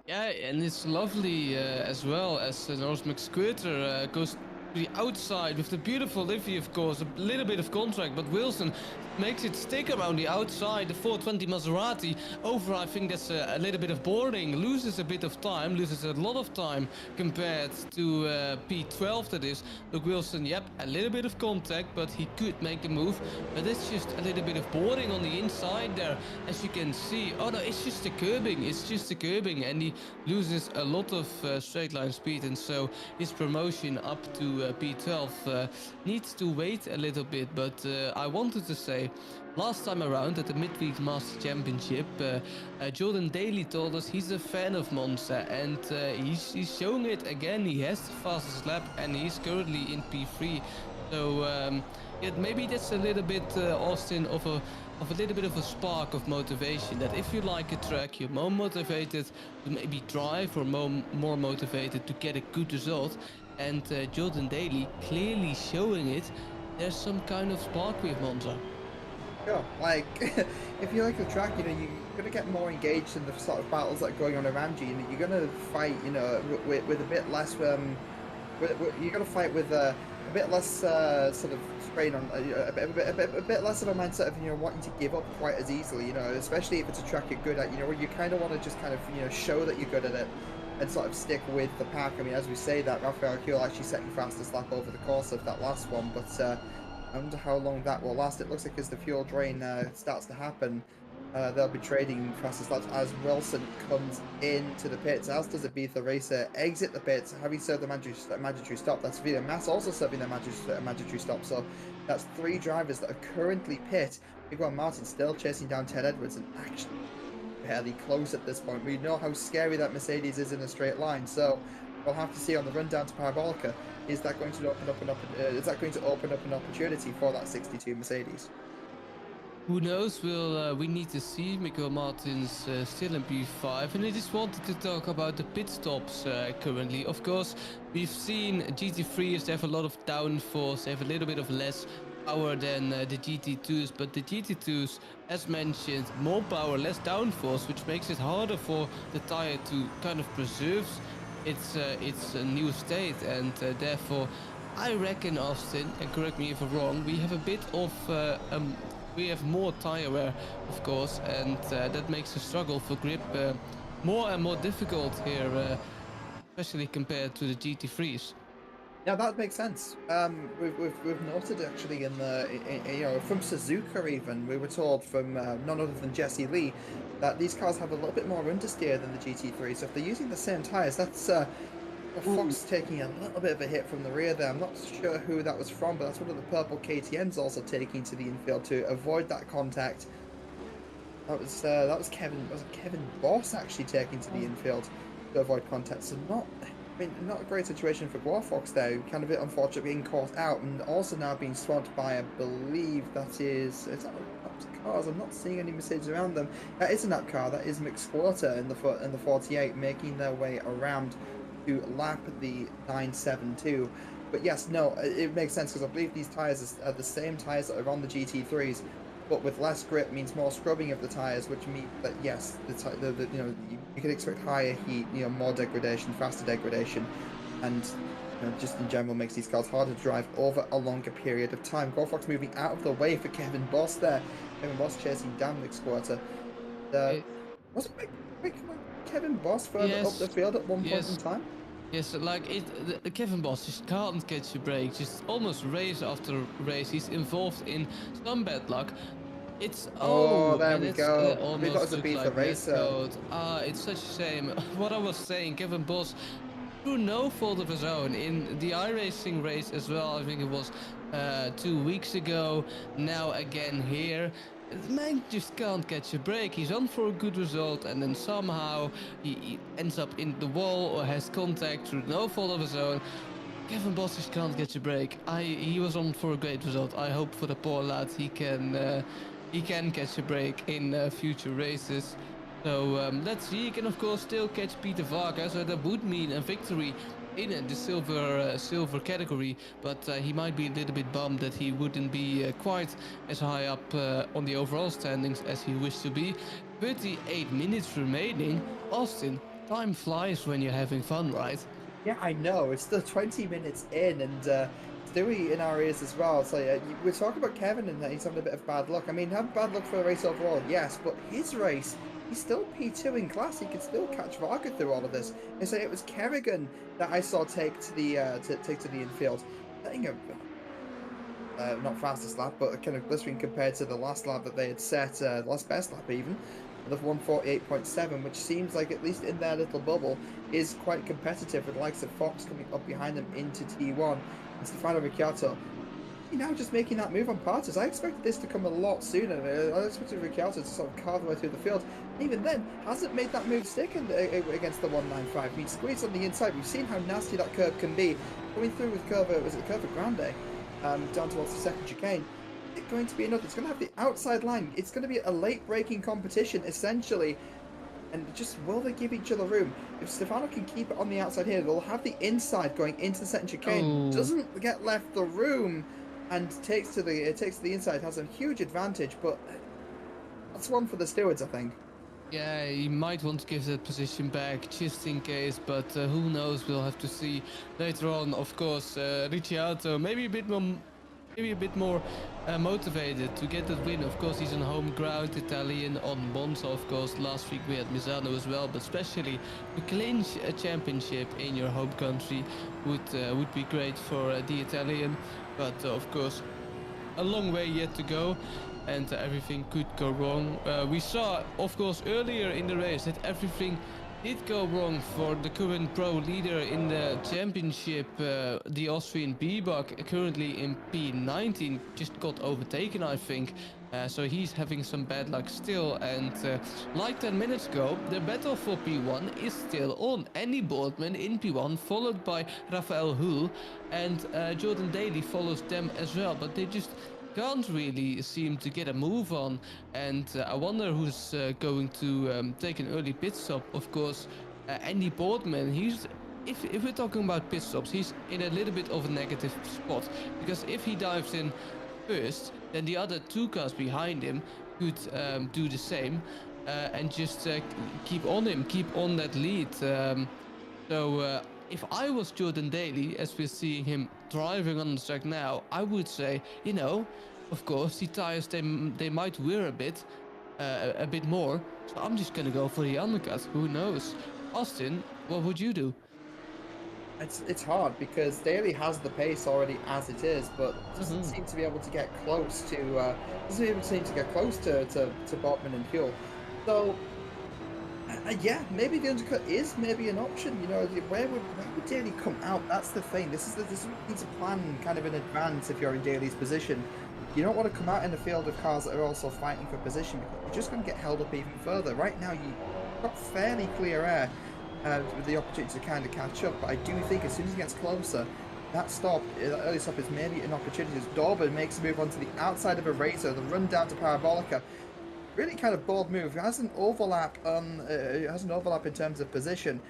Yeah, and it's lovely as well as Norris McSquirter goes to the outside with the beautiful livery, of course, a little bit of contract, but Wilson makes it stick around the outside. The 420 Maserati over, I think that's a little bit of boarding, loses a bit of time, loses a lot of time compared to P12 that is. Look, Wilson, yep, a little bit of contact, but he could make the move, but it's just a little bit of boarding on the inside there, as you can see. Oh no, it's just the curbing, and he loses a lot of straight line speed, and so his promotion up to P12 needs to wait a little bit. But I wanted to say, last time around at the Midweek Master Championship, Jordan Daly told us he's a fan of Monza, and he's showing it again. He has the fastest lap, and he's currently in P3. So yeah, maybe that's a little bit, Austin, of a little bit of a spark of motivation, that if you like a track, you're more motivated to maybe drive, or more motivated to get a good result. And Jordan Daly clearly showing it. There's some kind of spark with Monza. Sure, like if you like the track, you know, you're gonna get more engaged in the sort of battles that are going on around you. You're gonna fight, you know, with a bit less. You're gonna fight with a bit less sort of strain on a bit less of a mindset of, you know, wanting to give up quite as easily. You know, especially if it's a track you're good at. You know, where you kind of want to just kind of, you know, show that you're good at it and sort of stick with the pack. I mean, as we say that, Raphael Kuhl actually set the fastest lap over the course of that last one, but I wonder how long that will last. It looks like as the fuel drain starts to happen, they'll be trading fastest laps as Wilson comes into the pits, as does Ibiza Racer exit the pits, having served the mandatory stop. That's Vida Mass also serving their mandatory stop. So that's 3 drivers that are currently pit. Miguel Martin still chasing down Ted Edwards and actually barely close at this point. We know how scary that Mercedes is in a straight line, so we'll have to see on the run down to Parabolica. Is that going to open up an opportunity for that 62 Mercedes? Who knows? We need to see. Michael Martin's still in P5, and I just wanted to talk about the pit stops currently. Of course, we've seen GT3s have a lot of downforce, they have a little bit of less power than the GT2s, but the GT2s, as mentioned, more power, less downforce, which makes it harder for the tire to kind of preserve its new state, and therefore, I reckon, Austin, and correct me if I'm wrong, we have a bit of we have more tire wear, of course, and that makes the struggle for grip more and more difficult here, especially compared to the GT3s. Yeah, that makes sense. We've noted actually from Suzuka even, we were told from none other than Jesse Lee that these cars have a little bit more understeer than the GT3. So if they're using the same tires, that's Fox taking a little bit of a hit from the rear there. I'm not sure who that was from, but that's one of the purple KTM's also taking to the infield to avoid that contact. That was Kevin Boss actually taking to the infield to avoid contact. So not a great situation for Fox there. Kind of a bit unfortunate being caught out and also now being swamped by, I believe it's not cars. I'm not seeing any Mercedes around them. That is a NAP car. That is McSquarter in the 48 making their way around to lap the 972. But yes, no, it makes sense because I believe these tires are the same tires that are on the GT3s, but with less grip means more scrubbing of the tires, which means that yes, you can expect higher heat, more degradation, faster degradation, and just in general makes these cars harder to drive over a longer period of time. Fox moving out of the way for Kevin Boss there. Kevin Boss chasing down Nick Squirter. Was it Kevin Boss further up the field at one point in time? Yes, like Kevin Boss just can't catch a break. Just almost race after race, he's involved in some bad luck. It's there we go. We thought it was a like racer. It's such a shame. What I was saying, Kevin Boss, through no fault of his own, in the iRacing race as well. I think it was 2 weeks ago. Now again here. The man just can't catch a break. He's on for a good result, and then somehow he ends up in the wall or has contact through no fault of his own. Kevin Boss just can't catch a break. He was on for a great result. I hope for the poor lad he can catch a break in future races. So let's see. He can of course still catch Peter Varga, so that would mean a victory in the silver category, but he might be a little bit bummed that he wouldn't be quite as high up on the overall standings as he wished to be. 38 minutes remaining. Austin, time flies when you're having fun, right? Yeah, I know. It's still 20 minutes in, and Stewie in our ears as well. So we're talking about Kevin and that he's having a bit of bad luck. I mean, have bad luck for the race overall, yes, but his race, he's still P2 in class. He could still catch Varga through all of this. And so it was Kerrigan that I saw take to the infield. I think not fastest lap, but kind of blistering compared to the last lap that they had set, last best lap even, of 148.7, which seems like, at least in their little bubble, is quite competitive with the likes of Fox coming up behind them into T1. And Stefano Ricciardo, now just making that move on Partas. I expected this to come a lot sooner. I expected Ricciardo to sort of carve the way through the field. And even then, hasn't made that move stick against the 195. I mean, squeezed on the inside. We've seen how nasty that curve can be. Going through with Curva Grande, down towards the second chicane. It's going to be another. It's going to have the outside line. It's going to be a late braking competition, essentially. And just, will they give each other room? If Stefano can keep it on the outside here, they'll have the inside going into the second chicane. Doesn't get left the room and takes to the inside, has a huge advantage, but that's one for the stewards, I think. Yeah, he might want to give that position back just in case, but who knows? We'll have to see later on. Of course, Ricciardo maybe a bit more motivated to get that win. Of course, he's on home ground, Italian on Monza. Of course, last week we had Misano as well, but especially to clinch a championship in your home country would be great for the Italian. But of course, a long way yet to go, and everything could go wrong. We saw, of course, earlier in the race that everything did go wrong for the current pro leader in the championship, the Austrian Bebak, currently in P19, just got overtaken, I think. So he's having some bad luck still, and like 10 minutes ago, the battle for P1 is still on. Andy Boardman in P1, followed by Rafael Hull, and Jordan Daly follows them as well, but they just can't really seem to get a move on, and I wonder who's going to take an early pit stop. Of course, Andy Boardman, if we're talking about pit stops, he's in a little bit of a negative spot, because if he dives in first, then the other 2 cars behind him could do the same, and just keep on that lead. If I was Jordan Daly, as we're seeing him driving on the track now, I would say, of course, the tires, they might wear a bit more, so I'm just gonna go for the undercut. Who knows? Austin, what would you do? It's hard because Daly has the pace already as it is, but doesn't seem to be able to get close to Botman and Huell. So yeah, maybe the undercut is maybe an option. Where would Daly come out? That's the thing. This needs a plan kind of in advance if you're in Daly's position. You don't want to come out in a field of cars that are also fighting for position, because you're just going to get held up even further. Right now, you've got fairly clear air with the opportunity to kind of catch up, but I do think as soon as he gets closer, that early stop is maybe an opportunity as Dorber makes a move onto the outside of a racer, the run down to Parabolica. Really kind of bold move. It has an overlap in terms of position,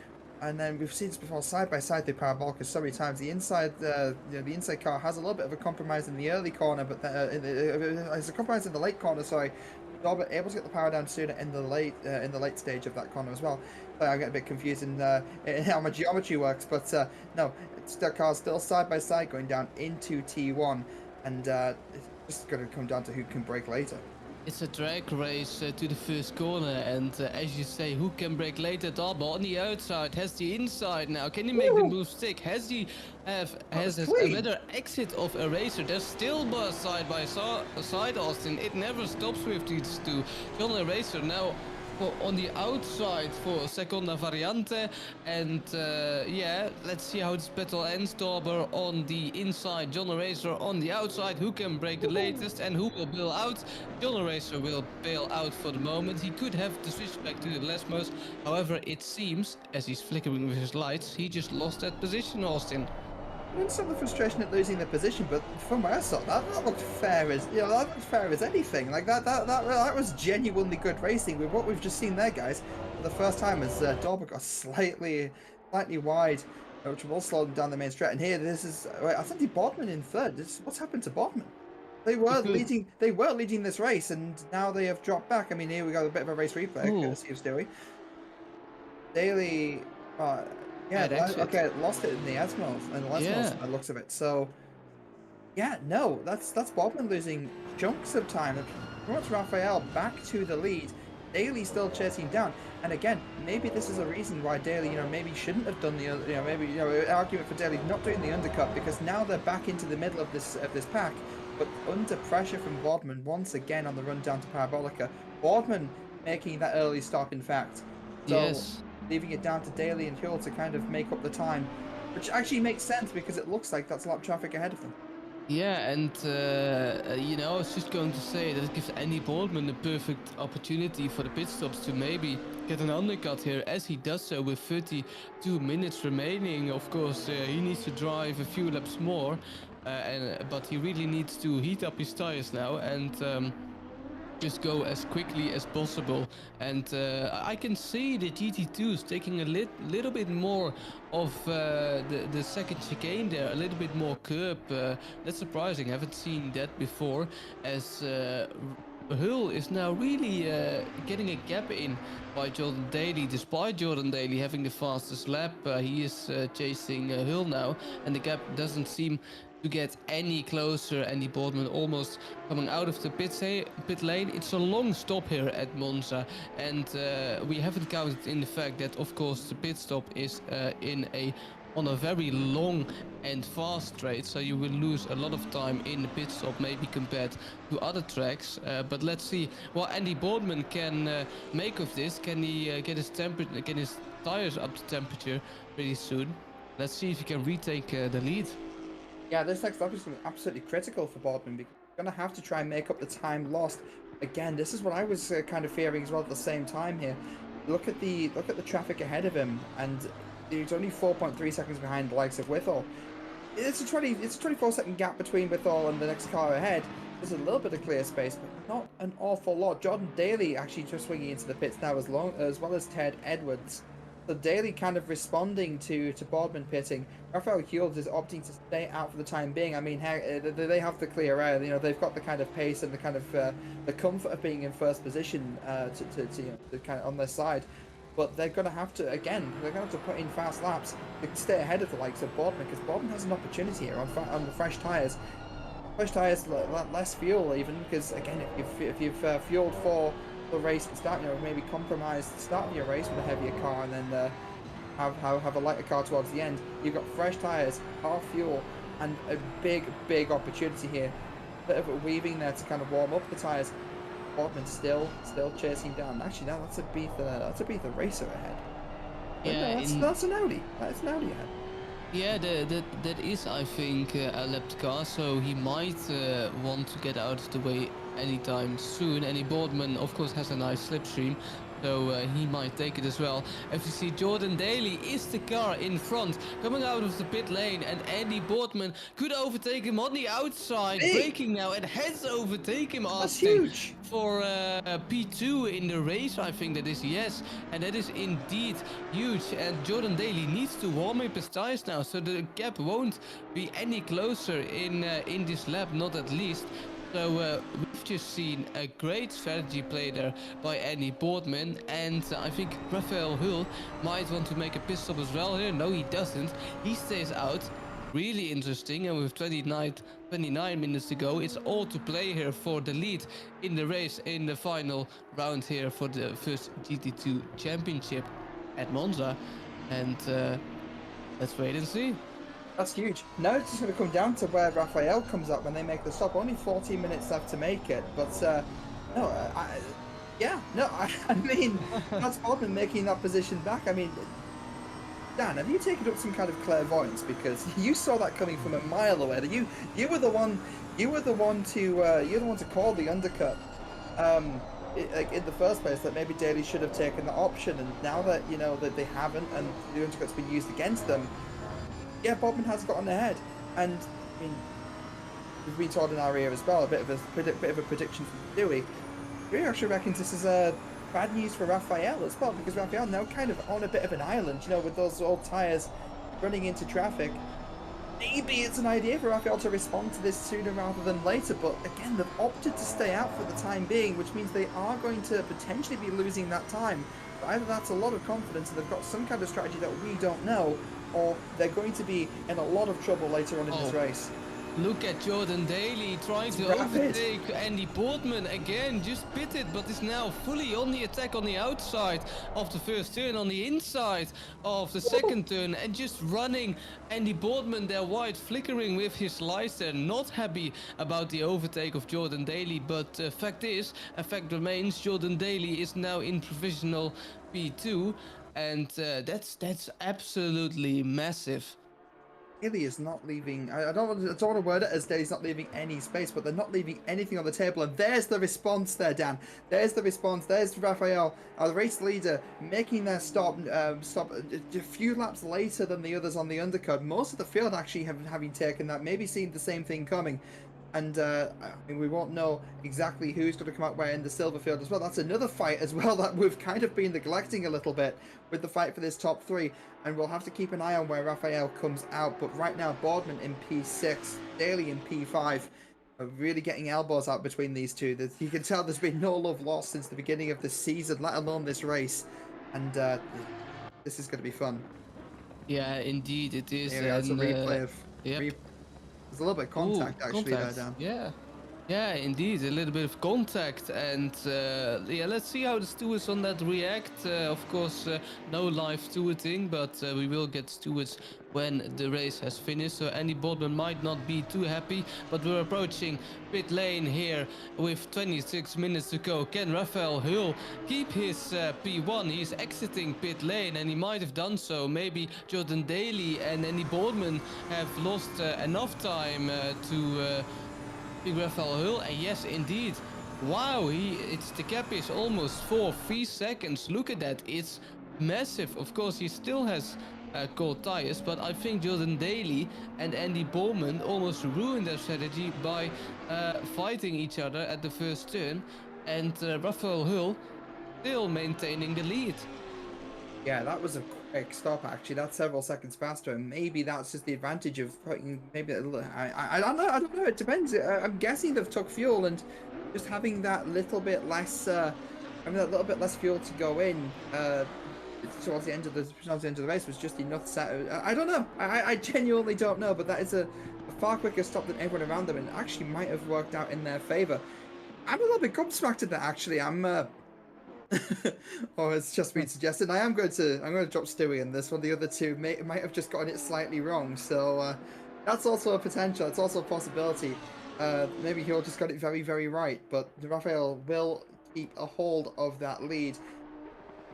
and then we've seen this before side by side through Parabolica so many times. The inside car has a little bit of a compromise in the early corner, but it's a compromise in the late corner. Sorry, Dorber able to get the power down sooner in the late stage of that corner as well. I get a bit confused in how my geometry works, but no, the car's still side by side going down into T1, and it's just going to come down to who can brake later. It's a drag race to the first corner, and as you say, who can brake later? Dorber on the outside has the inside now. Can he make the move stick? Has he has a better exit of a racer? There's still bars side by side, Austin. It never stops with these two. John Eraser now on the outside for Seconda Variante, and yeah, let's see how this battle ends. Dorber on the inside, John Eraser on the outside. Who can break the latest and who will bail out? John Eraser will bail out for the moment. He could have to switch back to the Lesmos, however it seems, as he's flickering with his lights, he just lost that position, Austin. I understand the frustration at losing the position, but from where I saw that looked fair as that looked fair as anything. Like that was genuinely good racing with what we've just seen there, guys. For the first time, as Dorber got slightly wide, which will slow them down the main straight. And here, this is I think the Bodman in third. What's happened to Bodman? They were leading this race, and now they have dropped back. I mean, here we got a bit of a race replay. Courtesy of Stewie. Daly. Yeah, okay, lost it in the Esmos, and the Lesmos by the looks of it. So, yeah, no, that's Bobman losing chunks of time. Brought Raphael back to the lead. Daly still chasing down, and again, maybe this is a reason why Daly, maybe shouldn't have done the, maybe argument for Daly not doing the undercut, because now they're back into the middle of this pack, but under pressure from Bodman once again on the run down to Parabolica. Bodman making that early stop, in fact. So, yes. Leaving it down to Daly and Huell to kind of make up the time, which actually makes sense because it looks like that's a lot of traffic ahead of them. Yeah, and I was just going to say that it gives Andy Boardman the perfect opportunity for the pit stops to maybe get an undercut here, as he does so with 32 minutes remaining. Of course, he needs to drive a few laps more, but he really needs to heat up his tires now and just go as quickly as possible. And I can see the GT2s taking a little bit more of the second chicane there, a little bit more curb. That's surprising, I haven't seen that before, as Hull is now really getting a gap in by Jordan Daly. Despite Jordan Daly having the fastest lap, he is chasing Hull now, and the gap doesn't seem to get any closer. Andy Boardman almost coming out of the pit lane. It's a long stop here at Monza, and we haven't counted in the fact that, of course, the pit stop is in a on a very long and fast straight, so you will lose a lot of time in the pit stop, maybe compared to other tracks. But let's see what Andy Boardman can make of this. Can he get his tires up to temperature pretty soon? Let's see if he can retake the lead. Yeah, this next lap is going to be absolutely critical for Boardman because he's going to have to try and make up the time lost. Again, this is what I was kind of fearing as well at the same time here. Look at the traffic ahead of him, and he's only 4.3 seconds behind the likes of Whittle. It's a 24-second gap between Whittle and the next car ahead. There's a little bit of clear space, but not an awful lot. Jordan Daly actually just swinging into the pits now, as well as Ted Edwards. So Daly kind of responding to Boardman pitting. Raphael Hughes is opting to stay out for the time being. I mean, they have the clear air. You know, they've got the kind of pace and the kind of the comfort of being in first position to kind of on their side. But they're going to have to, again, they're going to have to put in fast laps to stay ahead of the likes of Boardman, because Boardman has an opportunity here on the fresh tyres. Fresh tyres, less fuel even, because again, if you've fueled for the race at the start, you know, maybe compromise the start of your race with a heavier car and then have a lighter car towards the end. You've got fresh tyres, half fuel, and a big opportunity here. Bit of a weaving there to kind of warm up the tyres. Boardman still chasing down. Actually, now that's a Beetha racer ahead. Yeah, no, that's an Audi. That's an Audi ahead. Yeah, that is, I think, a lapped car, so he might want to get out of the way anytime soon. Andy Boardman, of course, has a nice slipstream, so he might take it as well. As you see, Jordan Daly is the car in front, coming out of the pit lane, and Andy Boardman could overtake him on the outside, braking now, and has overtaken him, asking for P2 in the race, I think that is, yes, and that is indeed huge. And Jordan Daly needs to warm up his tires now, so the gap won't be any closer in this lap, not at least. So we've just seen a great strategy play there by Andy Boardman, and I think Raphael Hull might want to make a pit stop as well here. No, he doesn't. He stays out. Really interesting, and with 29 minutes to go, it's all to play here for the lead in the race in the final round here for the first GT2 championship at Monza. And let's wait and see. That's huge. Now it's just going to come down to where Raphael comes up when they make the stop. Only 14 minutes left to make it, but I mean, that's Boardman making that position back. I mean, Dan, have you taken up some kind of clairvoyance, because you saw that coming from a mile away? You were the one to call the undercut in the first place, that maybe Daly should have taken the option, and now that you know that they haven't and the undercut's been used against them. Yeah, Boardman has gotten ahead, and I mean, we've been told in our ear as well, a bit of a prediction from Dewey. Dewey actually reckons this is bad news for Raphael as well, because Raphael now kind of on a bit of an island, you know, with those old tyres running into traffic. Maybe it's an idea for Raphael to respond to this sooner rather than later, but again, they've opted to stay out for the time being, which means they are going to potentially be losing that time. But either that's a lot of confidence and they've got some kind of strategy that we don't know, or they're going to be in a lot of trouble later on in this race. Look at Jordan Daly trying to overtake Andy Boardman again, just pitted, but is now fully on the attack on the outside of the first turn, on the inside of the second turn, and just running Andy Boardman there wide, flickering with his lights there, not happy about the overtake of Jordan Daly. But fact remains, Jordan Daly is now in provisional P2, and that's absolutely massive. Daly is not leaving. I don't want to word it as Daly's not leaving any space, but they're not leaving anything on the table. And there's the response there, Dan. There's the response. There's Raphael, our race leader, making their stop a few laps later than the others on the undercut. Most of the field actually having taken that, maybe seeing the same thing coming. And I mean, we won't know exactly who's going to come out where in the silver field as well. That's another fight as well that we've kind of been neglecting a little bit with the fight for this top three. And we'll have to keep an eye on where Raphael comes out. But right now, Boardman in P6, Daly in P5. Are really getting elbows out between these two. You can tell there's been no love lost since the beginning of the season, let alone this race. And this is going to be fun. Yeah, indeed it is. It's a replay of... There's a little bit of contact, actually, there, Dan. Yeah. Yeah, indeed, a little bit of contact, and yeah, let's see how the stewards on that react. Of course, no live stewarding, but we will get stewards when the race has finished. So Andy Bodman might not be too happy, but we're approaching pit lane here with 26 minutes to go. Can Rafael Hull keep his P1? He's exiting pit lane, and he might have done so. Maybe Jordan Daly and Andy Bodman have lost enough time to. Big Rafael Hull, and yes, indeed. Wow, it's the gap is almost 3 seconds. Look at that, it's massive. Of course, he still has cold tires, but I think Jordan Daly and Andy Bowman almost ruined their strategy by fighting each other at the first turn, and Rafael Hull still maintaining the lead. Yeah, that was a quick stop actually. That's several seconds faster, and maybe that's just the advantage of putting maybe a little, I don't know. I don't know. It depends. I'm guessing they've took fuel and just having that little bit less. That little bit less fuel to go in towards the end of the race was just enough set. I don't know. I genuinely don't know. But that is a far quicker stop than everyone around them, and actually might have worked out in their favor. I'm a little bit gobsmacked at that actually. I'm. Or it's just been suggested. I'm going to drop Stewie in this one. The other two might have just gotten it slightly wrong. So that's also a potential. It's also a possibility. Maybe he'll just got it very, very right. But Raphael will keep a hold of that lead.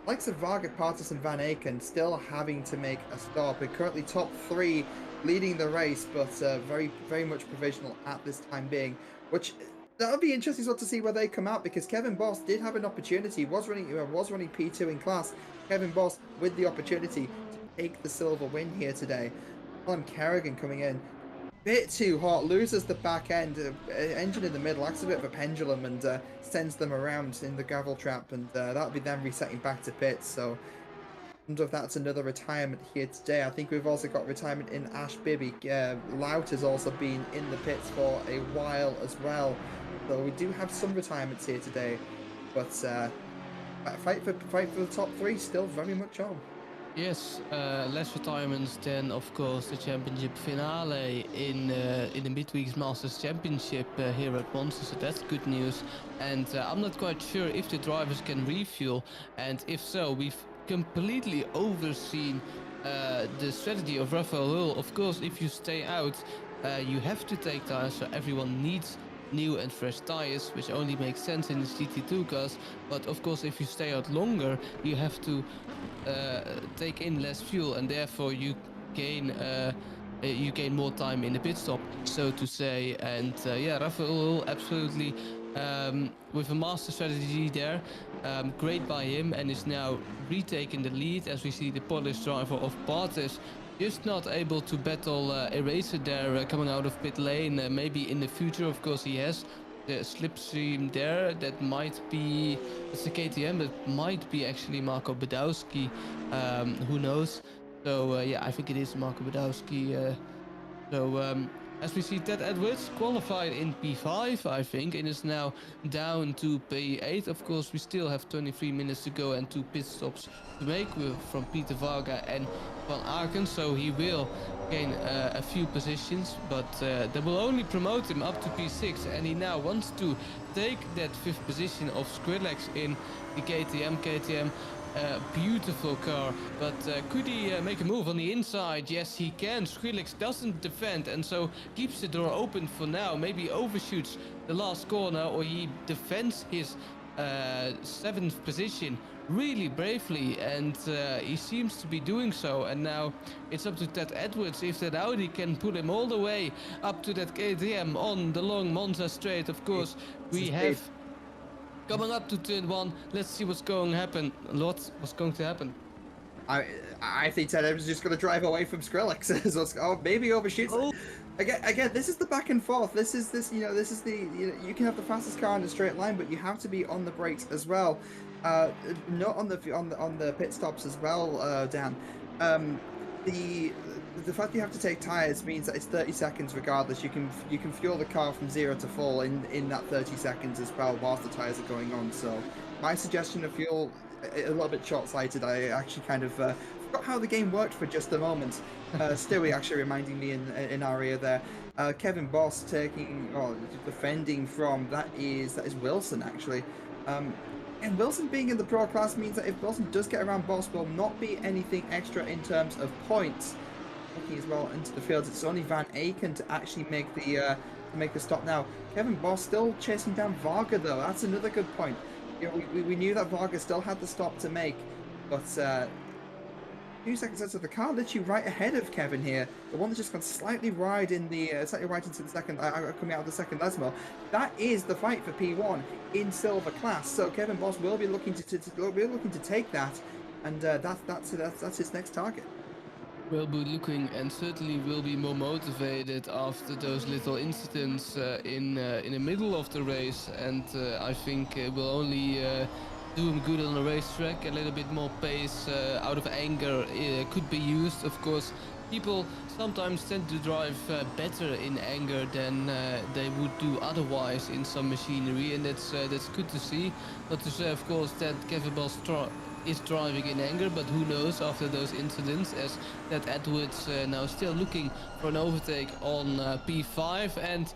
Likes of Varga, Partis, and Van Aken still having to make a stop. We're currently top 3 leading the race, but very, very much provisional at this time being, which that'll be interesting to see where they come out, because Kevin Boss did have an opportunity, was running P2 in class. Kevin Boss with the opportunity to take the silver win here today. Colin Kerrigan coming in bit too hot, loses the back end, engine in the middle, acts a bit of a pendulum, and sends them around in the gravel trap, and that'll be them resetting back to pits. So I wonder if that's another retirement here today. I think we've also got retirement in Ash Bibby. Lout has also been in the pits for a while as well. So we do have some retirements here today, but fight for the top 3 still very much on. Yes, less retirements than, of course, the championship finale in the Midweeks Masters Championship here at Monza, so that's good news. And I'm not quite sure if the drivers can refuel, and if so, we've completely overseen the strategy of Rafael Hull. Of course, if you stay out, you have to take tires, so everyone needs new and fresh tires, which only makes sense in the GT2 cars. But of course, if you stay out longer, you have to take in less fuel, and therefore you gain more time in the pit stop, so to say. And yeah, Rafael absolutely with a master strategy there, great by him, and is now retaking the lead, as we see the Polish driver of Bartes just not able to battle Eraser there coming out of pit lane. Maybe in the future, of course, he has the slipstream there. That might be, it's a KTM, but might be actually Marco Badowski. Who knows? So yeah, I think it is Marco Badowski. As we see, Ted Edwards qualified in P5, I think, and is now down to P8. Of course, we still have 23 minutes to go and 2 pit stops to make from Peter Varga and Van Aken, so he will gain a few positions, but they will only promote him up to P6, and he now wants to take that 5th position of Skrillex in the KTM. Beautiful car, but could he make a move on the inside? Yes, he can. Skrillex doesn't defend, and so keeps the door open for now. Maybe overshoots the last corner, or he defends his 7th position really bravely, and he seems to be doing so. And now it's up to Ted Edwards if that Audi can pull him all the way up to that KTM on the long Monza straight. Of course, we have coming up to turn 1. Let's see what's going to happen. What's going to happen? I think Ted Edwards is just going to drive away from Skrillex. So maybe overshoots. Oh. Again, this is the back and forth. This is you can have the fastest car in a straight line, but you have to be on the brakes as well. Not on the pit stops as well, Dan. The fact you have to take tires means that it's 30 seconds regardless. You can fuel the car from 0 to full in that 30 seconds as well whilst the tires are going on. So my suggestion of fuel a little bit short-sighted. I actually kind of forgot how the game worked for just a moment. Stewie actually reminding me in our ear there. Kevin Boss taking, or defending from, that is Wilson actually. And Wilson being in the pro class means that if Wilson does get around Boss, will not be anything extra in terms of points. Looking as well into the field, it's only Van Aken to actually make the stop now. Kevin Boss still chasing down Varga though. That's another good point. You know, we knew that Varga still had the stop to make, but 2 seconds out of the car, literally right ahead of Kevin here. The one that just got slightly wide in the slightly right into the second, coming out of the second Lesmo. That is the fight for P1 in silver class. So Kevin Boss will be looking to take that, and that's his next target. Will be looking and certainly will be more motivated after those little incidents in the middle of the race, and I think it will only do him good on the racetrack. A little bit more pace out of anger could be used. Of course, people sometimes tend to drive better in anger than they would do otherwise in some machinery, and that's good to see. Not to say, of course, that Kevin Boss is driving in anger, but who knows after those incidents, as that Edwards now still looking for an overtake on P5. And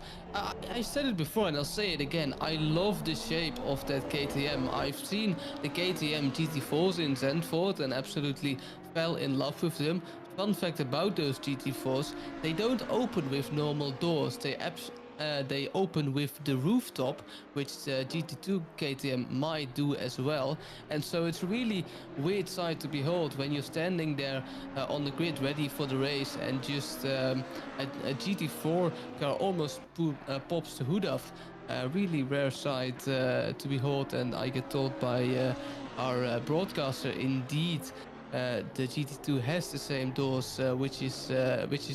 I said it before and I'll say it again, I love the shape of that KTM. I've seen the KTM GT4s in Zandvoort and absolutely fell in love with them. Fun fact about those GT4s, they don't open with normal doors, they open with the rooftop, which the GT2 KTM might do as well. And so it's really weird sight to behold when you're standing there on the grid ready for the race, and just a GT4 car almost pops the hood off. Really rare sight to behold, and I get told by our broadcaster, indeed the GT2 has the same doors, which is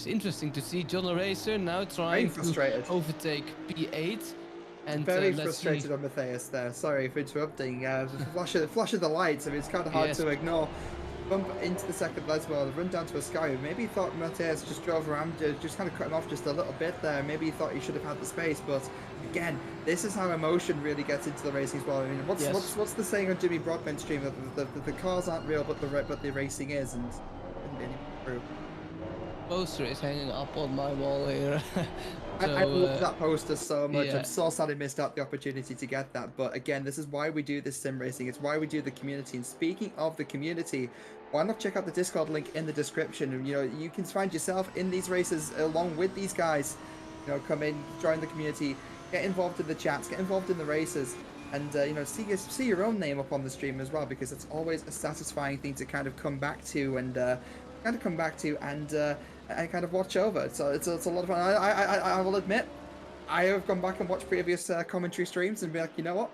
interesting to see. John Racer now trying to overtake P8, and very frustrated on Matthias there. Sorry for interrupting. The flash of the lights. I mean, it's kind of hard to ignore. Bump into the second Lesmo, run down to a Sky. Maybe he thought Matthias just drove around, just kind of cut him off just a little bit there. Maybe he thought he should have had the space, but again, this is how emotion really gets into the racing as well. I mean, what's the saying on Jimmy Broadbent's stream, that the cars aren't real, but the racing is, and true. Poster is hanging up on my wall here. So, I love that poster so much. I'm so sad I missed out the opportunity to get that. But again, this is why we do this sim racing. It's why we do the community. And speaking of the community, why not check out the Discord link in the description? And, you know, you can find yourself in these races along with these guys. You know, come in, join the community, get involved in the chats, get involved in the races, and you know, see your own name up on the stream as well, because it's always a satisfying thing to kind of come back to and and kind of watch over. So it's a lot of fun. I will admit, I have gone back and watched previous commentary streams and be like, you know what,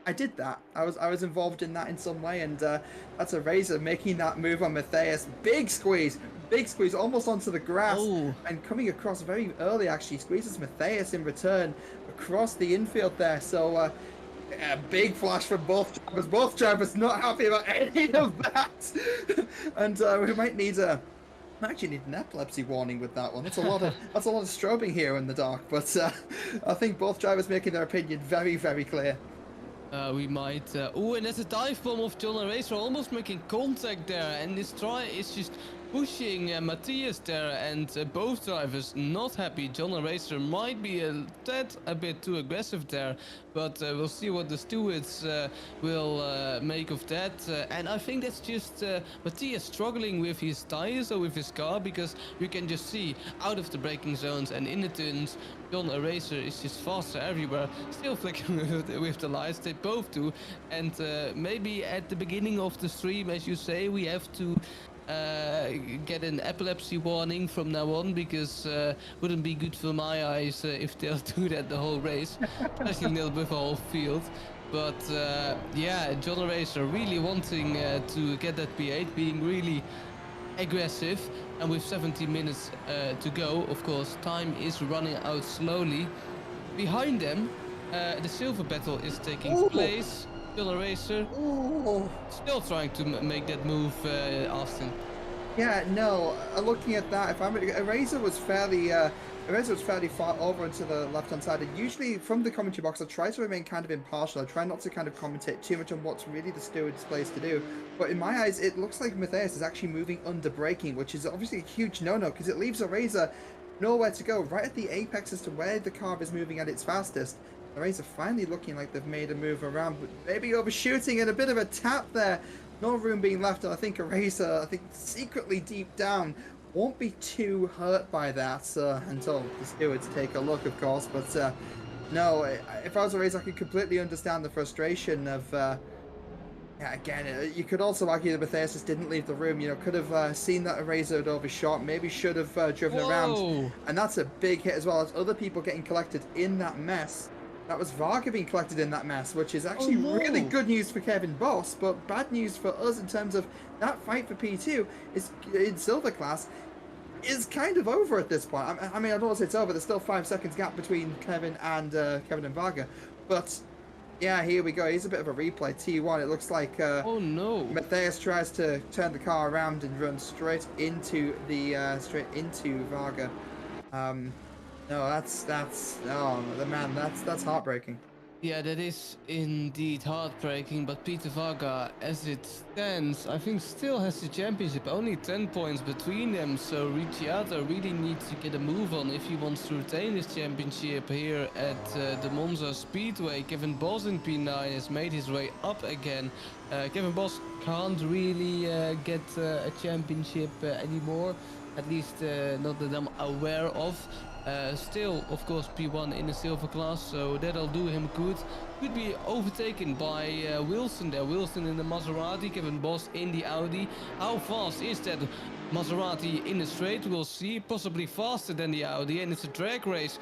I did that. I was involved in that in some way, and that's a Razor making that move on Matthias. Big squeeze, almost onto the grass, and coming across very early. Actually, squeezes Matthias in return across the infield there. So a big flash from both drivers. Both drivers not happy about any of that, and we might need a. I actually need an epilepsy warning with that one. That's a lot of strobing here in the dark. But I think both drivers making their opinion very, very clear. We might. And there's a dive bomb of John Racer almost making contact there, and this try is just pushing Matthias there, and both drivers not happy. John Racer might be a bit too aggressive there, but we'll see what the stewards will make of that. And I think that's just Matthias struggling with his tires or with his car, because you can just see out of the braking zones and in the turns, John Racer is just faster everywhere, still flicking with the lights. They both do, and maybe at the beginning of the stream, as you say, we have to get an epilepsy warning from now on, because wouldn't be good for my eyes if they'll do that the whole race, especially with the whole field. But yeah, John Racer really wanting to get that P8, being really aggressive, and with 17 minutes to go, of course, time is running out slowly. Behind them, the silver battle is taking place. Still a Racer. Still trying to make that move, Austin. Yeah, no. Looking at that, if Razor was fairly far over into the left-hand side, and usually from the commentary box, I try to remain kind of impartial. I try not to kind of commentate too much on what's really the steward's place to do. But in my eyes, it looks like Matthias is actually moving under braking, which is obviously a huge no-no, because it leaves a Razor nowhere to go, right at the apex as to where the car is moving at its fastest. The Rays are finally looking like they've made a move around, but maybe overshooting and a bit of a tap there. No room being left, and I think a racer, I think secretly deep down, won't be too hurt by that until the stewards take a look, of course. But no, if I was a racer, I could completely understand the frustration of. Yeah, again, you could also argue that Matthias just didn't leave the room. You know, could have seen that a razor had overshot, maybe should have driven around. And that's a big hit as well as other people getting collected in that mess. That was Varga being collected in that mess, which is actually really good news for Kevin Boss, but bad news for us in terms of that fight for P2 is in silver class is kind of over at this point. I mean, I don't want to say it's over. There's still 5 seconds gap between Kevin and Varga, but. Yeah, here we go. Here's a bit of a replay. T1. It looks like Matthias tries to turn the car around and run straight into the Varga. No, that's oh the man, that's heartbreaking. Yeah, that is indeed heartbreaking, but Peter Varga, as it stands, I think still has the championship, only 10 points between them, so Ricciardo really needs to get a move on if he wants to retain his championship here at the Monza Speedway. Kevin Boss in P9 has made his way up again. Kevin Boss can't really get a championship anymore, at least not that I'm aware of. Still, of course, P1 in the silver class, so that'll do him good. Could be overtaken by Wilson there. Wilson in the Maserati, Kevin Boss in the Audi. How fast is that Maserati in the straight? We'll see. Possibly faster than the Audi, and it's a drag race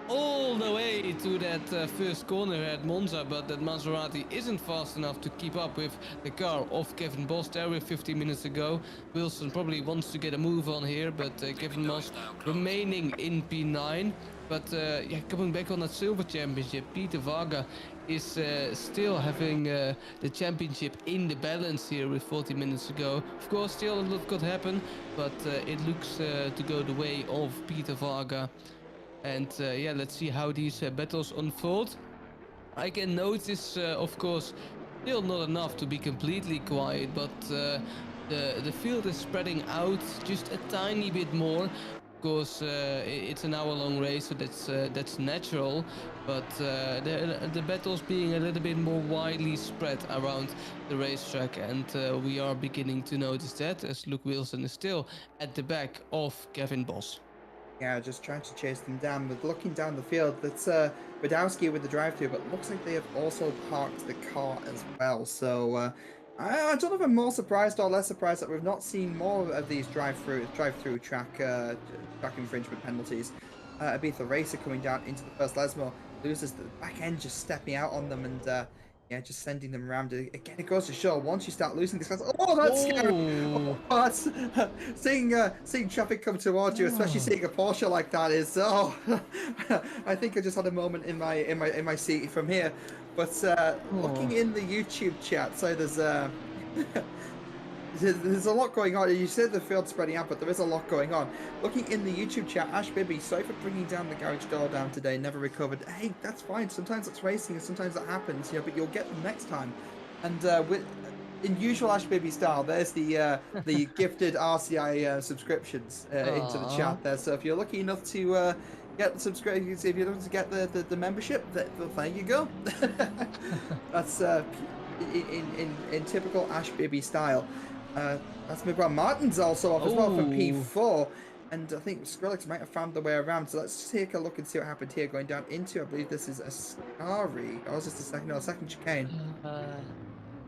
all the way to that first corner at Monza, but that Maserati isn't fast enough to keep up with the car of Kevin Boss there with 15 minutes ago. Wilson probably wants to get a move on here, but Kevin Boss remaining in P9. But yeah, coming back on that silver championship, Peter Varga is still having the championship in the balance here with 40 minutes to go. Of course, still a lot could happen, but it looks to go the way of Peter Varga. And yeah, let's see how these battles unfold. I can notice, of course, still not enough to be completely quiet, but the field is spreading out just a tiny bit more. Of course, it's an hour-long race, so that's natural. But the battles being a little bit more widely spread around the racetrack, and we are beginning to notice that as Luke Wilson is still at the back of Kevin Boss. Yeah, just trying to chase them down. But looking down the field, that's Badowski with the drive-through, but looks like they have also parked the car as well. So I don't know if I'm more surprised or less surprised that we've not seen more of these drive-through track infringement penalties. Ibiza Racer coming down into the first Lesmo, loses the back end, just stepping out on them, and yeah, just sending them around. Again, it goes to show once you start losing these guys. Oh, that's scary! Oh, that's seeing traffic come towards you, especially seeing a Porsche like that is. Oh, I think I just had a moment in my seat from here. But looking in the YouTube chat, so there's a lot going on. You said the field's spreading out, but there is a lot going on. Looking in the YouTube chat, Ash Bibby, sorry for bringing down the garage door down today, never recovered. Hey, that's fine. Sometimes that's racing, and sometimes that happens, you know, but you'll get them next time. And in usual Ash Bibby style, there's the gifted RCI subscriptions into the chat there. So if you're lucky enough to get the subscribe, if you're looking to get the membership, there you go. That's in typical Ash Bibby style. That's Miguel Martin's also off as well from P4, and I think Skrillex might have found the way around. So let's take a look and see what happened here. Going down into, I believe this is a Scari. Oh, was just a second chicane.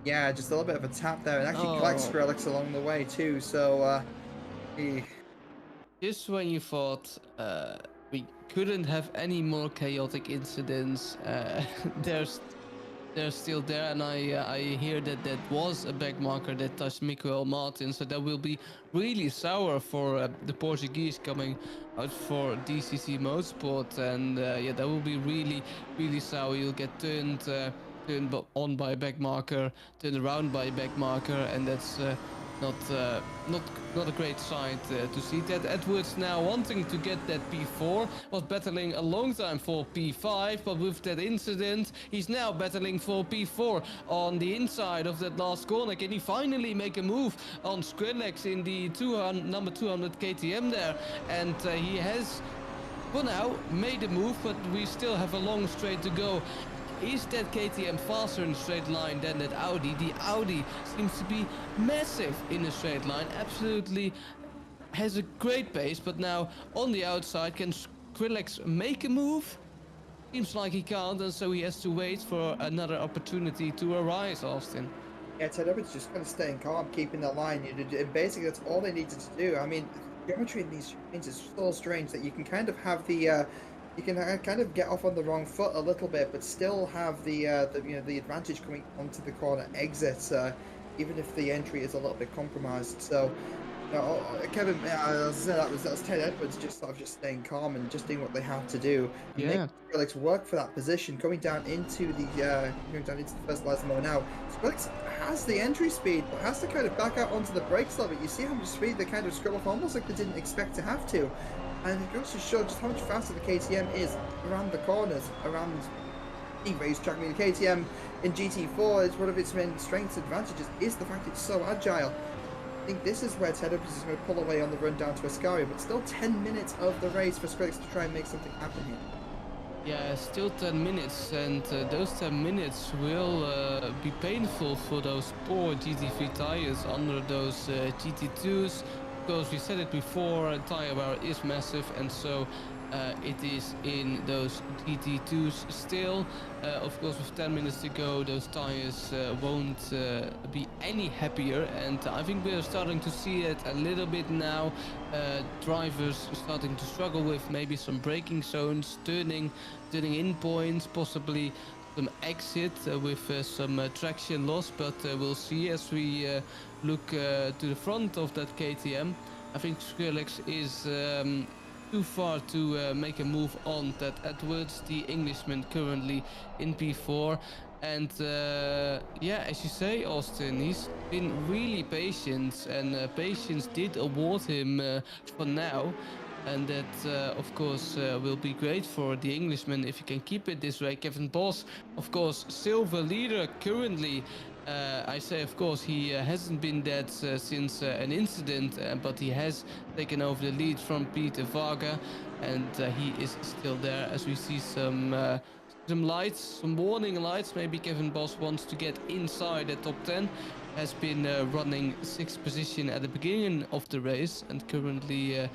Yeah, just a little bit of a tap there, and actually collects Skrillex along the way too. So just when you thought we couldn't have any more chaotic incidents, they're still there, and I hear that was a back marker that touched Miguel Martin, so that will be really sour for the Portuguese coming out for DCC Motorsport, and yeah, that will be really sour. You'll get turned on by a back marker, turned around by a back marker, and that's not not a great sight to see. That Edwards now wanting to get that P4, was battling a long time for P5, but with that incident he's now battling for P4 on the inside of that last corner. Can he finally make a move on Skrillex in the number 200 KTM there? And he has for now made a move, but we still have a long straight to go. Is that KTM faster in a straight line than that Audi? The Audi seems to be massive in a straight line. Absolutely has a great pace, but now on the outside, can Skrillex make a move? Seems like he can't, and so he has to wait for another opportunity to arise, Austin. Yeah, Ted Edwards just kind of staying calm, keeping the line. And basically, that's all they needed to do. I mean, geometry in these trains is so strange that you can kind of have the you can kind of get off on the wrong foot a little bit, but still have the the advantage coming onto the corner exits, even if the entry is a little bit compromised. So, Kevin, as I said, that's Ted Edwards just sort of just staying calm and just doing what they have to do. And Yeah. Skrillex work for that position, going down into the first last mode now. Skrillex has the entry speed, but has to kind of back out onto the brakes a little bit. You see how much speed they kind of scrub off, almost like they didn't expect to have to. And it goes to show just how much faster the KTM is around the corners, around the racetrack. I mean, the KTM in GT4 is one of its main strengths and advantages is the fact it's so agile. I think this is where Ted Edwards is going to pull away on the run down to Ascari, but still 10 minutes of the race for Skrillex to try and make something happen here. Yeah, still 10 minutes, and those 10 minutes will be painful for those poor GT3 tires under those GT2s. Because we said it before, tire wear is massive, and so it is in those GT2s still. Of course, with 10 minutes to go, those tires won't be any happier, and I think we're starting to see it a little bit now. Drivers starting to struggle with maybe some braking zones, turning in points, possibly some exit with some traction loss, but we'll see as we look to the front of that KTM. I think Skrillex is too far to make a move on that Edwards, the Englishman currently in P4. And yeah, as you say, Austin, he's been really patient, and patience did award him for now. And that, of course, will be great for the Englishman if he can keep it this way. Kevin Bos, of course, silver leader currently. I say, of course, he hasn't been that since an incident, but he has taken over the lead from Peter Varga, and he is still there as we see some lights, some warning lights. Maybe Kevin Bos wants to get inside the top 10. Has been running 6th position at the beginning of the race, and currently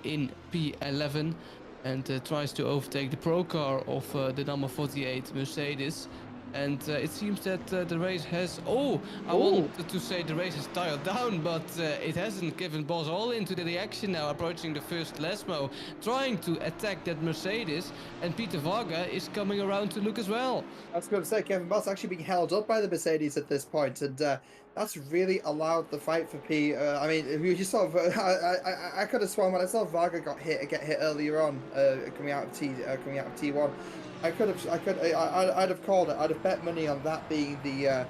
in P11, and tries to overtake the pro car of the number 48 Mercedes. And it seems that the race has... I wanted to say the race has dialed down, but it hasn't. Kevin Bos all into the action now, approaching the first Lesmo, trying to attack that Mercedes, and Peter Varga is coming around to look as well. I was going to say, Kevin Bos actually being held up by the Mercedes at this point, and that's really allowed the fight for P. I mean, you sort of, I could have sworn when I saw Varga get hit earlier on, coming out of T1. I'd have called it. I'd have bet money on that being the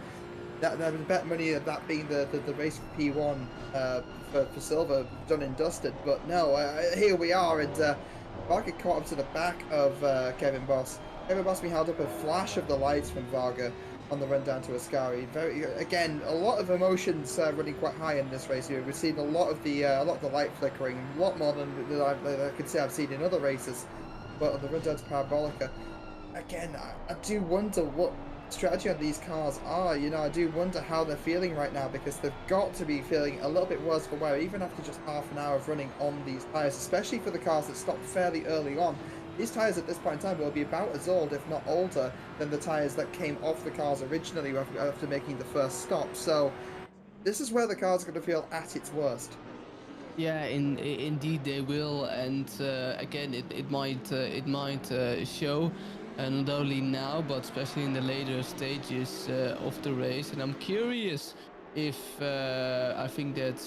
the race for P1 for silver done and dusted. But no, here we are, and Varga caught up to the back of Kevin Bos. Kevin Bos being held up a flash of the lights from Varga on the run down to Ascari. Again, a lot of emotions running quite high in this race here. We've seen a lot of the light flickering, a lot more than I could say I've seen in other races. But on the run down to Parabolica, again, I do wonder what strategy on these cars are. You know, I do wonder how they're feeling right now, because they've got to be feeling a little bit worse for wear, even after just half an hour of running on these tyres, especially for the cars that stopped fairly early on. These tyres at this point in time will be about as old, if not older, than the tyres that came off the cars originally after making the first stop. So this is where the cars are going to feel at its worst. Yeah, indeed they will, and again, it might show. And not only now, but especially in the later stages of the race. And I'm curious if I think that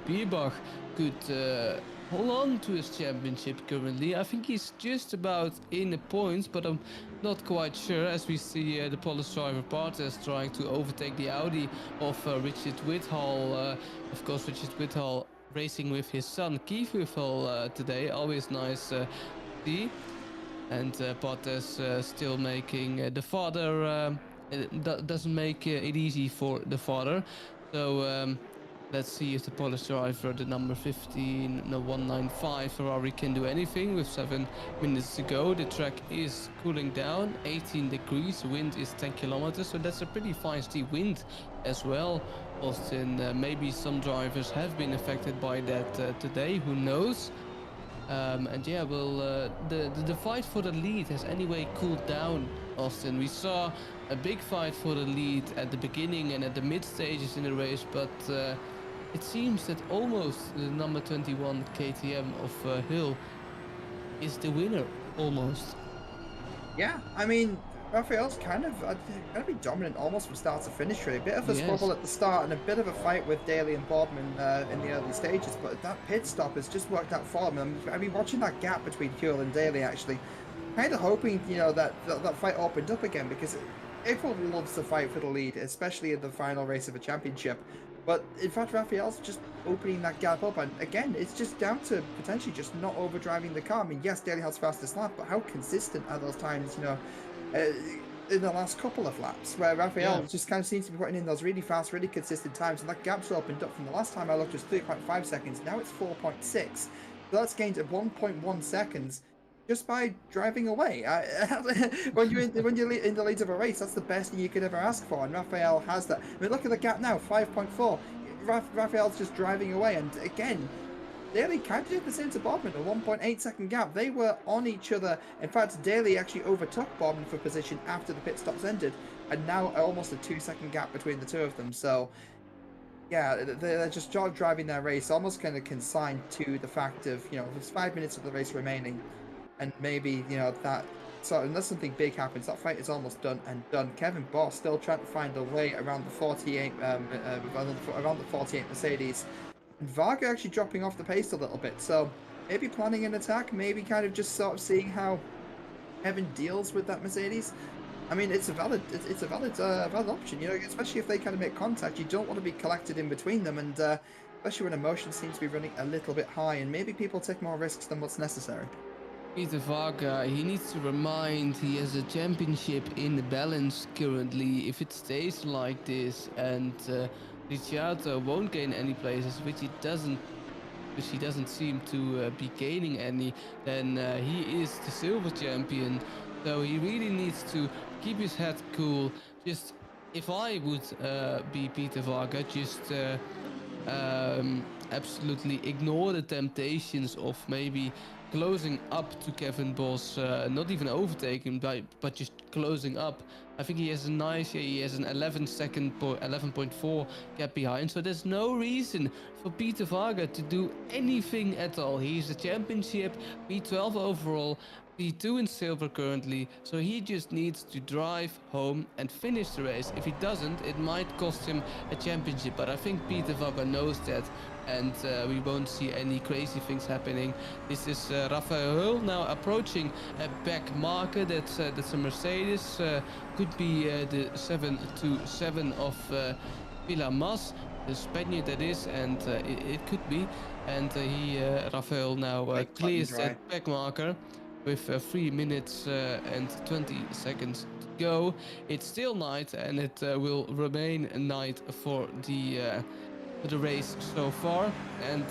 Birbach could hold on to his championship currently. I think he's just about in the points, but I'm not quite sure, as we see the Polish driver Bartes trying to overtake the Audi of Richard Whithall. Of course, Richard Whithall racing with his son Keith Whithall today. Always nice to see. And Bartes still making the father doesn't make it easy for the father. So let's see if the Polish driver, the number 15, no 195 Ferrari, can do anything with 7 minutes to go. The track is cooling down, 18 degrees, wind is 10 kilometers, so that's a pretty feisty wind as well. Austin, maybe some drivers have been affected by that today, who knows? And yeah, well, the fight for the lead has anyway cooled down, Austin. We saw a big fight for the lead at the beginning and at the mid stages in the race, but it seems that almost the number 21 KTM of Hill is the winner, almost. Yeah, I mean, Raphael's kind of been dominant almost from start to finish, really. A bit of a squabble at the start and a bit of a fight with Daly and Boardman in the early stages, but that pit stop has just worked out for him. I mean, watching that gap between Huell and Daly, actually, kind of hoping, you know, that fight opened up again, because everyone loves to fight for the lead, especially in the final race of a championship. But in fact, Raphael's just opening that gap up, and again, it's just down to potentially just not overdriving the car. I mean, yes, Daly has fastest lap, but how consistent are those times, you know, in the last couple of laps, where Raphael just kind of seems to be putting in those really fast, really consistent times, and that gap's opened up from the last time I looked, just 3.5 seconds. Now it's 4.6, so that's gained at 1.1 seconds just by driving away. When you're in the lead of a race, that's the best thing you could ever ask for, and Raphael has that. I mean, look at the gap now, 5.4. Raphael's just driving away, and again, Daly kind of did the same to Boardman, a 1.8 second gap. They were on each other. In fact, Daly actually overtook Boardman for position after the pit stops ended, and now almost a 2-second gap between the two of them. So, yeah, they're just driving their race, almost kind of consigned to the fact of, you know, there's 5 minutes of the race remaining, and maybe, you know, that. So unless something big happens, that fight is almost done and done. Kevin Boss still trying to find a way around the 48, around the 48 Mercedes. And Varga actually dropping off the pace a little bit, so maybe planning an attack, maybe kind of just sort of seeing how Kevin deals with that Mercedes. I mean, it's a valid option, you know, especially if they kind of make contact. You don't want to be collected in between them, and especially when emotion seems to be running a little bit high, and maybe people take more risks than what's necessary. Peter Varga, he needs to remind he has a championship in the balance currently. If it stays like this and Ricciardo won't gain any places, which he doesn't seem to be gaining any, then he is the silver champion. So he really needs to keep his head cool. Just, if I would be Peter Varga, just absolutely ignore the temptations of maybe closing up to Kevin Boss, not even overtaking, but just closing up. I think he has a nice, he has an 11.4 gap behind, so there's no reason for Peter Varga to do anything at all. He's the championship, P12 overall, P2 in silver currently, so he just needs to drive home and finish the race. If he doesn't, it might cost him a championship, but I think Peter Varga knows that, and we won't see any crazy things happening. This is Raphael Hull now approaching a back marker. That's a Mercedes, could be the 727 of Villa Mas, the Spaniard that is, and it could be. And Raphael now clears that back marker with 3 minutes and 20 seconds to go. It's still night, and it will remain night for the race so far. And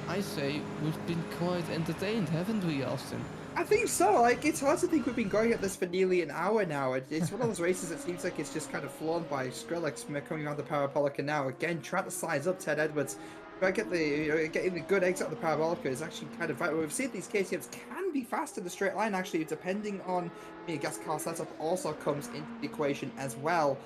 I say we've been quite entertained, haven't we, Austin? I think so. Like, it's hard to think we've been going at this for nearly an hour now. It's one of those races that seems like it's just kind of flown by. Skrillex coming around the Parabolica now, again trying to size up Ted Edwards. Try to get getting the good exit of the Parabolica is actually kind of vital. We've seen these KTMs can be fast in the straight line, actually, depending on the gas car setup also comes into the equation as well.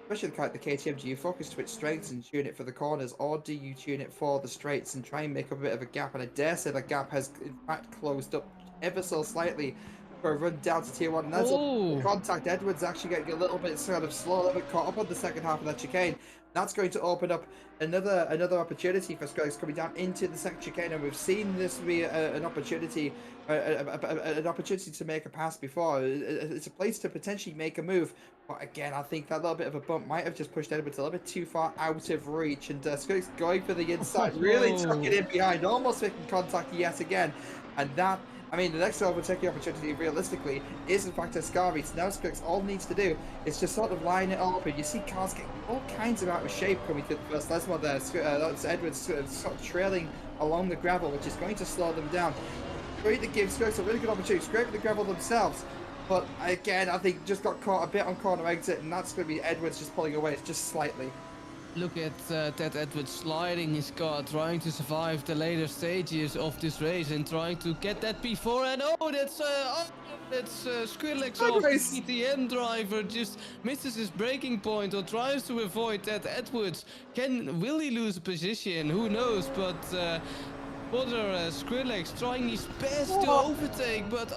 Especially the KTM, do you focus to its strengths and tune it for the corners, or do you tune it for the straights and try and make up a bit of a gap? And I dare say the gap has in fact closed up ever so slightly for a run down to tier 1, and that's all the Oh, contact. Edwards actually getting a little bit sort of slow, a little bit caught up on the second half of that chicane. That's going to open up another opportunity for Skrillex coming down into the second chicane, and we've seen this be an opportunity, an opportunity to make a pass before. It's a place to potentially make a move, but again, I think that little bit of a bump might have just pushed Edwards a little bit too far out of reach, and Skrillex going for the inside, really tuck it oh, in behind, almost making contact yet again, and that. I mean, the next overtaking opportunity, realistically, is in fact Ascari. So now Skrillex all needs to do is just sort of line it up, and you see cars getting all kinds of out of shape coming through the first lesmo there. That's Edwards sort of trailing along the gravel, which is going to slow them down. Great to give Skrillex a really good opportunity. It's great for the gravel themselves, but again, I think just got caught a bit on corner exit, and that's going to be Edwards just pulling away just slightly. look at Ted Edwards sliding his car, trying to survive the later stages of this race and trying to get that P4. And that's Skrillex off. The Nice. PTM driver just misses his braking point or tries to avoid Ted Edwards. Will he lose a position? Who knows? But Skrillex trying his best to overtake, but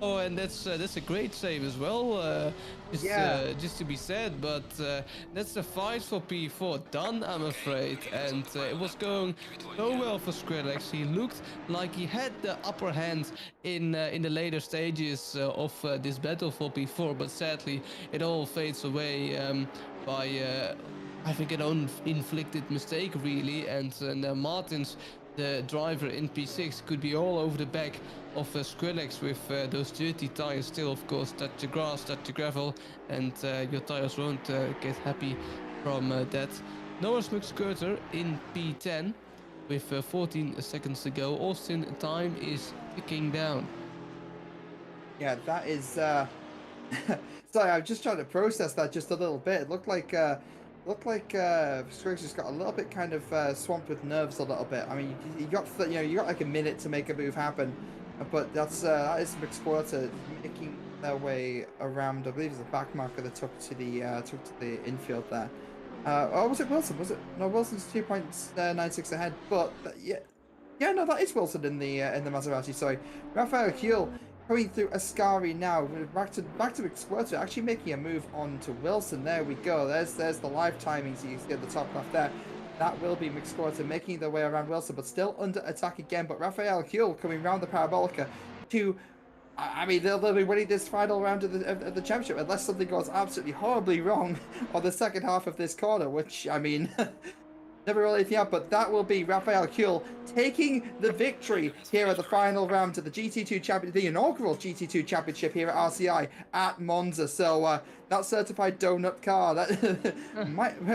oh, and that's a great save as well. Just to be said, but that's the fight for P4 done, I'm afraid. And it was going so well for Skrillex. He looked like he had the upper hand in the later stages of this battle for P4, but sadly it all fades away by I think an own inflicted mistake, really. And Martins, the driver in P6, could be all over the back of Skrillex with those dirty tires still, of course. Touch the grass, touch the gravel, and your tires won't get happy from that. Norris McSkirter in P10 with 14 seconds to go. Austin, time is ticking down. Yeah, that is. Sorry, I'm just trying to process that just a little bit. It looked like Skrillex just got a little bit kind of swamped with nerves a little bit. I mean, you got you got like a minute to make a move happen, but that is McSquirter making their way around. I believe it's a back marker that took to the infield there. Or was it Wilson? Was it no? Wilson's 2.96 ahead, but yeah, no, that is Wilson in the Maserati. Sorry, Raphael Huel coming through Ascari now. Back to McSquirter, actually making a move on to Wilson. There we go. There's the live timings you see at the top left there. That will be McSquirter making their way around Wilson, but still under attack again. But Raphael Huel coming round the Parabolica to. I mean, they'll be winning this final round of the championship unless something goes absolutely horribly wrong on the second half of this corner, which, I mean, never really anything out, but that will be Raphael Huel taking the victory here at the final round of the GT2 Championship, the inaugural GT2 Championship here at RCI at Monza. So that certified donut car, that I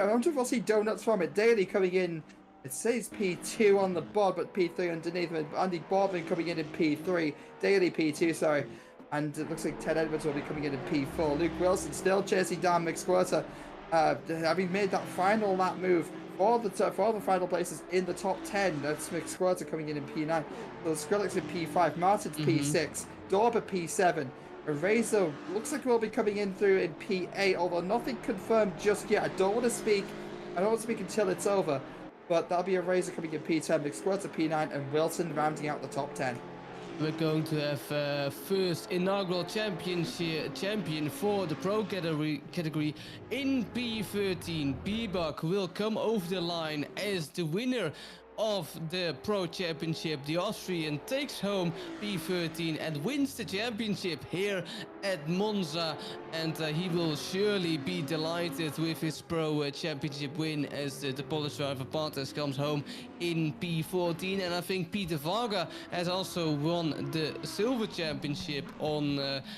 wonder if we'll see donuts from it. Daly coming in. It says P2 on the board, but P3 underneath. Andy Boardman coming in P3. Daly P2, sorry. And it looks like Ted Edwards will be coming in P4. Luke Wilson still chasing down McSquirter, having made that final lap move for the final places in the top 10. That's McSquirter coming in P9. So Skrillex in P5, Martin's P6, Dorber P7. Razor looks like we'll be coming in through in P8, although nothing confirmed just yet. I don't want to speak until it's over. But that'll be a Razor coming in P10, McSquirter P9, and Wilson rounding out the top 10. We're going to have first inaugural champion for the pro category in P13. B-Buck will come over the line as the winner of the Pro Championship. The Austrian takes home P13 and wins the championship here at Monza, and he will surely be delighted with his Pro Championship win as the Polish driver Pantes comes home in P14. And I think Peter Varga has also won the Silver Championship on,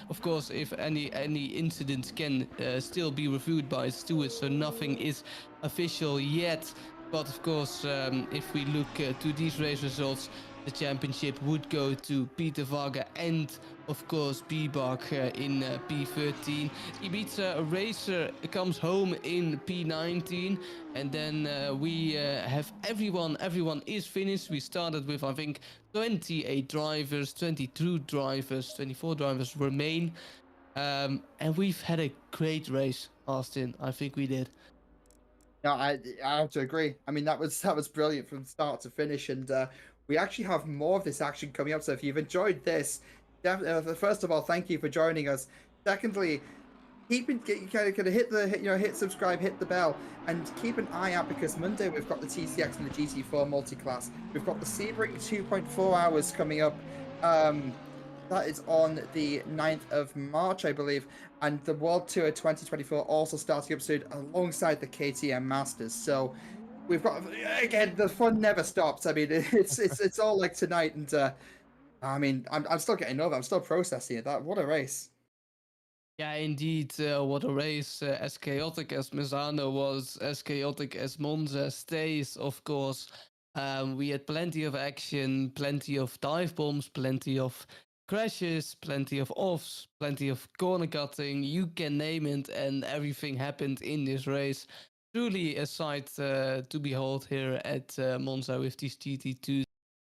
of course, if any incident can still be reviewed by stewards, so nothing is official yet. But of course, if we look to these race results, the championship would go to Peter Varga and, of course, B-Buck in P13. Ibiza Racer comes home in P19. And then we have everyone is finished. We started with, I think, 28 drivers, 22 drivers, 24 drivers remain. And we've had a great race, Austin. I think we did. No, I have to agree. I mean, that was brilliant from start to finish, and we actually have more of this action coming up. So if you've enjoyed this, First of all, thank you for joining us. Secondly, kind of hit subscribe, hit the bell, and keep an eye out because Monday we've got the TCX and the GT4 multi-class. We've got the Sebring 2.4 hours coming up. That is on the 9th of March, I believe, and the World Tour 2024 also starting up soon alongside the KTM Masters. So we've got, again, the fun never stops. I mean, it's all like tonight, and I mean, I'm still getting over. I'm still processing it. What a race! Yeah, indeed. What a race. As chaotic as Misano was, as chaotic as Monza stays, of course. We had plenty of action, plenty of dive bombs, plenty of crashes, plenty of offs, plenty of corner cutting. You can name it, and everything happened in this race. Truly a sight to behold here at Monza with these GT2s.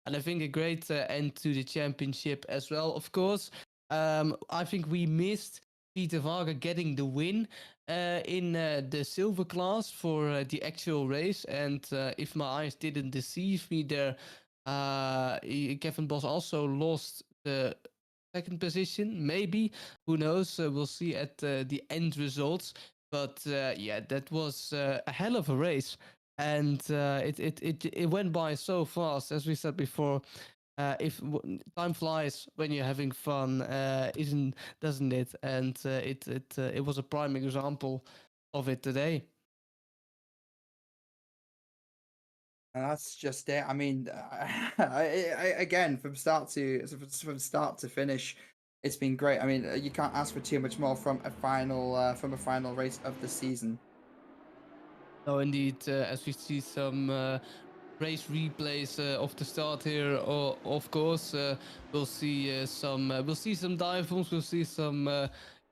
And I think a great end to the championship as well, of course. I think we missed Peter Varga getting the win in the silver class for the actual race. And if my eyes didn't deceive me there, Kevin Boss also lost the second position, maybe. Who knows? We'll see at the end results. But yeah, that was a hell of a race. And it went by so fast, as we said before. If time flies when you're having fun, isn't doesn't it? And it was a prime example of it today. And that's just it. I mean, again, from start to finish, it's been great. I mean, you can't ask for too much more from a final race of the season. No, indeed, as we see some race replays of the start here, of course, we'll see some dive bombs, we'll see some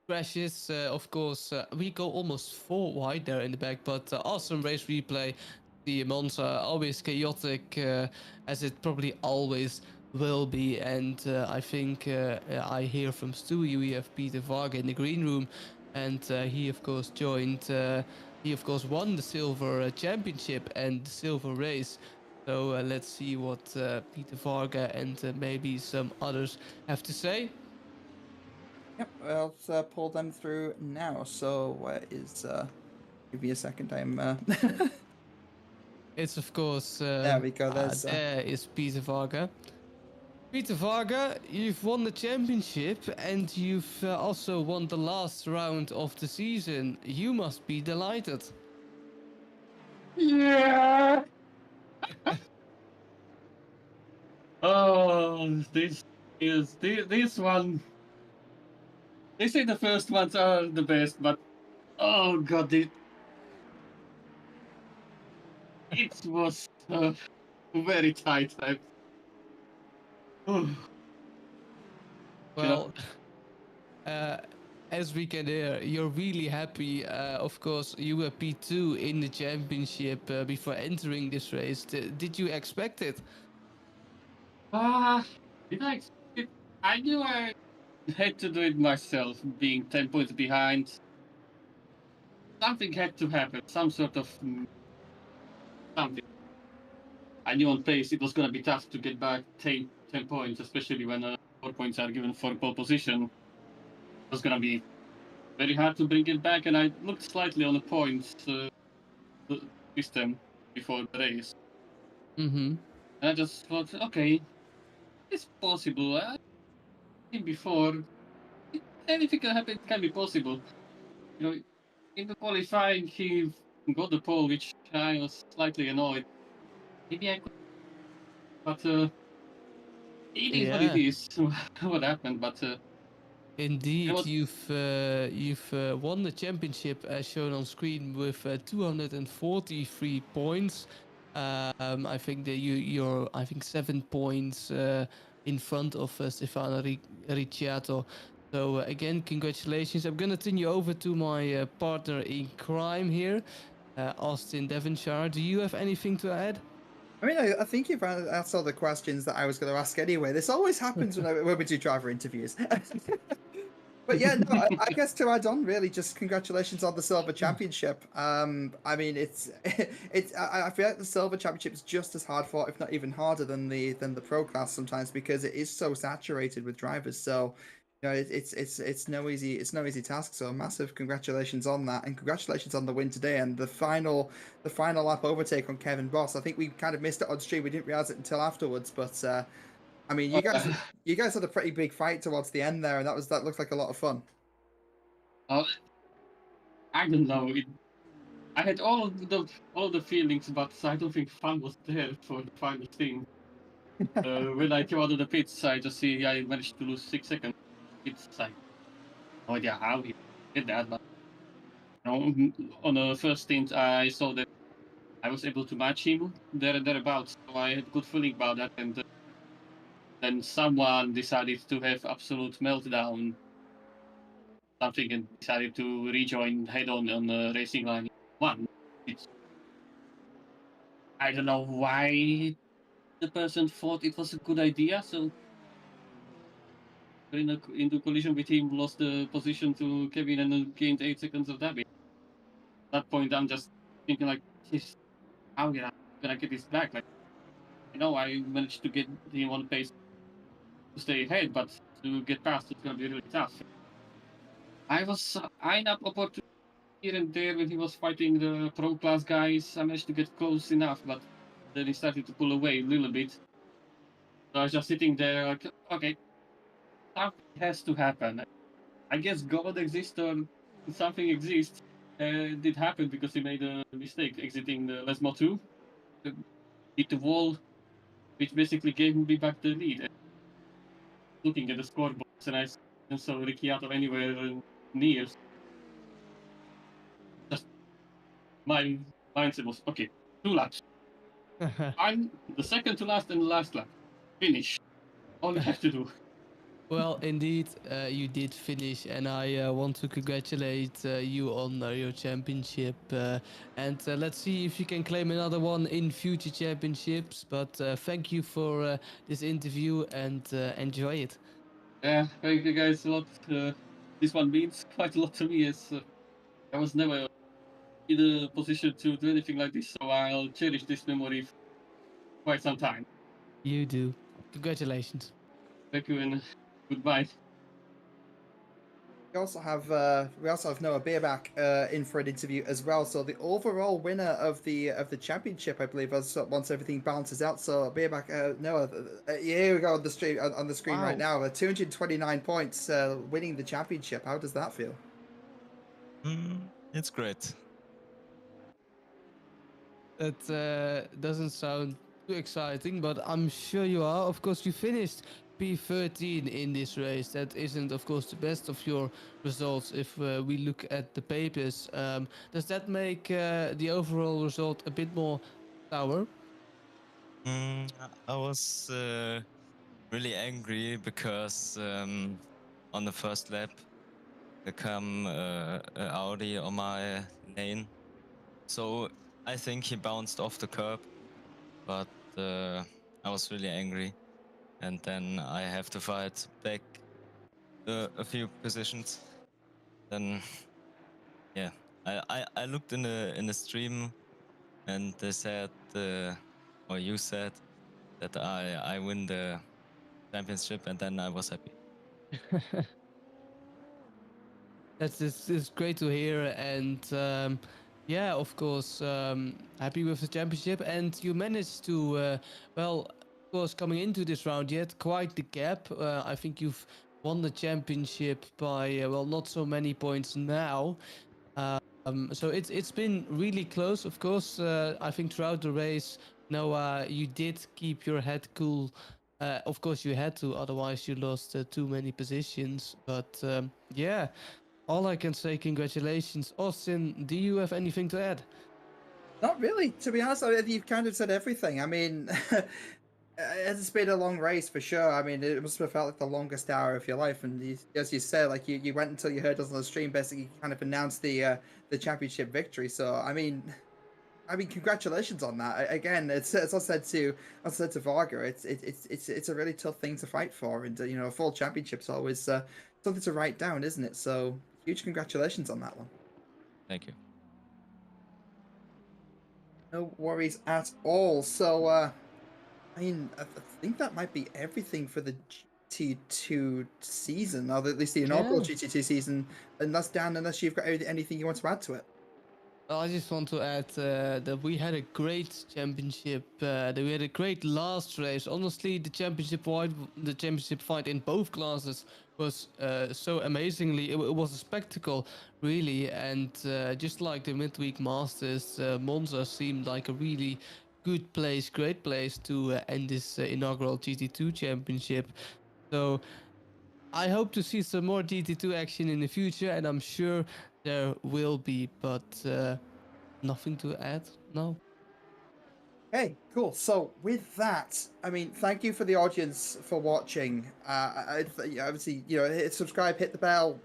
crashes. Of course, we go almost 4 wide there in the back, but awesome race replay. The Monza always chaotic, as it probably always will be. And I think I hear from Stewie we have Peter Varga in the green room, and he of course joined. He of course won the silver championship and the silver race. So let's see what Peter Varga and maybe some others have to say. Yep, let's pull them through now. So, give me a second. It's of course There we go. there is Peter Varga. Peter Varga, you've won the championship and you've also won the last round of the season. You must be delighted. Yeah. Oh, this one. They say the first ones are the best, but oh god, it was very tight. Oh, Well, as we can hear, you're really happy. Of course, you were P2 in the championship before entering this race. Did you expect it? did I expect it? I knew I had to do it myself, being 10 points behind. Something had to happen, some sort of something. I knew on pace it was going to be tough to get back 10 points, especially when 4 points are given for pole position. It was going to be very hard to bring it back, and I looked slightly on the points system before the race. Mm-hmm. And I just thought, okay, it's possible. Before, anything can happen, it can be possible. You know, in the qualifying, he got the pole, which I was slightly annoyed. Maybe I could, but it is what it is. What happened, but Indeed, you've won the championship as shown on screen with 243 points. I think that you're 7 points in front of Stefano Ricciardo. So again, congratulations. I'm gonna turn you over to my partner in crime here, Austin Devonshire. Do you have anything to add? I mean, I think you've asked all the questions that I was going to ask anyway. This always happens when we do driver interviews. But yeah, no, I guess to add on, really, just congratulations on the silver championship. I mean, I feel like the silver championship is just as hard fought, if not even harder than the pro class sometimes, because it is so saturated with drivers. So, you know, it's no easy task. So massive congratulations on that, and congratulations on the win today and the final lap overtake on Kevin Boss. I think we kind of missed it on stream. We didn't realize it until afterwards, but I mean, you guys had a pretty big fight towards the end there, and that looked like a lot of fun. Uh, I don't know. I had all the feelings, but I don't think fun was there for the final thing. When I came out of the pits, I just see I managed to lose 6 seconds. It's like, no idea how he did that, but you know, on the first stint, I saw that I was able to match him there and thereabouts, so I had good feeling about that. And then someone decided to have absolute meltdown, something, and decided to rejoin head-on on the racing line. One, I don't know why the person thought it was a good idea, so into collision with him, lost the position to Kevin and gained 8 seconds of damage. At that point, I'm just thinking like, "Jeez, how can I get this back? Like, you know, I managed to get him on pace to stay ahead, but to get past, it's gonna be really tough." I was eyeing up opportunities here and there when he was fighting the pro class guys. I managed to get close enough, but then he started to pull away a little bit. So I was just sitting there like, okay, something has to happen. I guess God exists or something exists. It did happen because he made a mistake exiting the Lesmo 2. Hit the wall, which basically gave me back the lead. And looking at the scoreboard, and I saw Ricciardo anywhere near. Just my mindset was, okay, 2 laps. I'm the second to last and the last lap. Finish. All you have to do. Well, indeed, you did finish, and I want to congratulate you on your championship. And let's see if you can claim another one in future championships. But thank you for this interview, and enjoy it. Yeah, thank you guys a lot. This one means quite a lot to me, as I was never in a position to do anything like this, so I'll cherish this memory for quite some time. You do. Congratulations. Thank you and goodbye. We also have Noah Beerback in for an interview as well. So the overall winner of the championship, I believe, once everything balances out. So Beerback, Noah, here we go on the stream on the screen right now. 229 points, winning the championship. How does that feel? It's great. That doesn't sound too exciting, but I'm sure you are. Of course, you finished P13 in this race. That isn't, of course, the best of your results if we look at the papers. Does that make the overall result a bit more sour? I was really angry because on the first lap there come an Audi on my lane. So I think he bounced off the curb, but I was really angry. And then I have to fight back a few positions. Then, yeah, I looked in the stream, and they said, or you said, that I win the championship, and then I was happy. It's great to hear, and yeah, of course, happy with the championship. And you managed to, well, of course, coming into this round, you had quite the gap. I think you've won the championship by well, not so many points now. So it's been really close. Of course, I think throughout the race, Noah, you did keep your head cool. Of course, you had to, otherwise you lost too many positions. But yeah, all I can say, congratulations. Austin, do you have anything to add? Not really, to be honest. You've kind of said everything. I mean, it's been a long race for sure. I mean, it must have felt like the longest hour of your life. And as you said, like you went until you heard us on the stream, basically kind of announced the championship victory. So I mean, congratulations on that. Again, it's as I said to Varga, it's a really tough thing to fight for, and you know, a full championship's always something to write down, isn't it? So huge congratulations on that one. Thank you. No worries at all. So, I mean, I think that might be everything for the GT2 season, or at least the inaugural Yeah. GT2 season. Unless, Dan, unless you've got anything you want to add to it. Well, I just want to add that we had a great championship. That we had a great last race. Honestly, the championship fight in both classes was so amazingly. It was a spectacle, really. And just like the midweek Masters, Monza seemed like a really good place, great place to end this inaugural GT2 championship. So I hope to see some more GT2 action in the future, and I'm sure there will be. But nothing to add? No. Okay, cool. So with that, I mean, thank you for the audience for watching. Obviously, hit subscribe, hit the bell,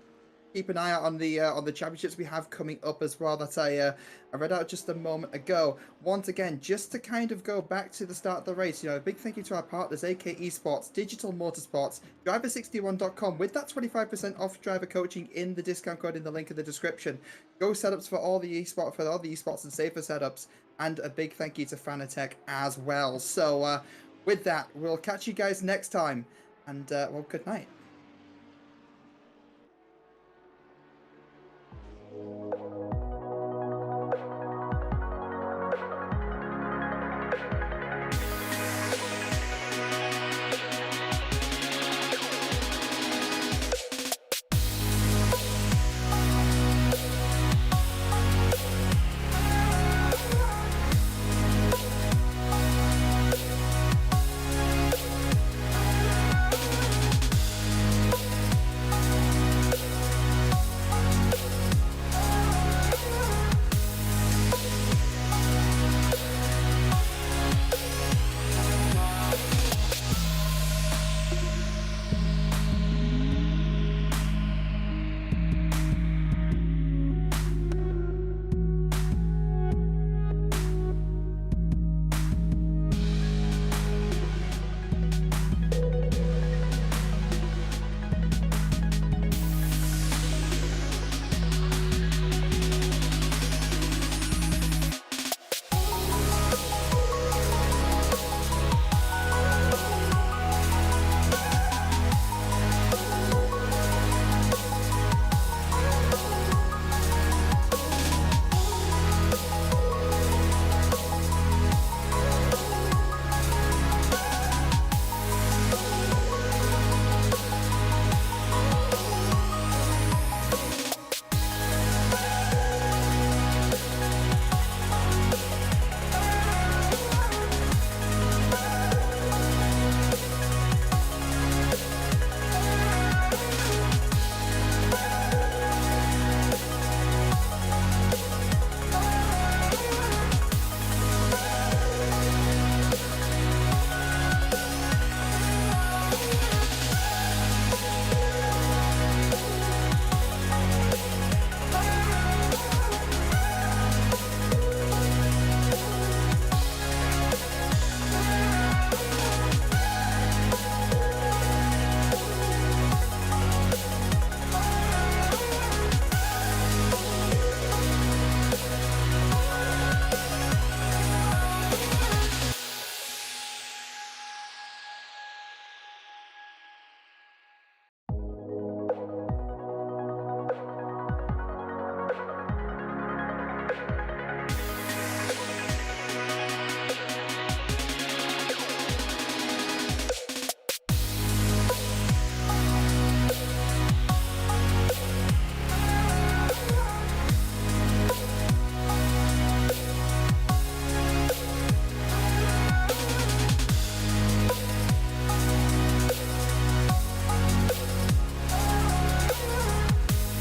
keep an eye out on the championships we have coming up as well that I read out just a moment ago. Once again, just to kind of go back to the start of the race, a big thank you to our partners, AK Esports, Digital Motorsports, Driver61.com, with that 25% off driver coaching in the discount code in the link in the description. Go setups for all the esports and safer setups, and a big thank you to Fanatec as well. So with that, we'll catch you guys next time, and well, good night.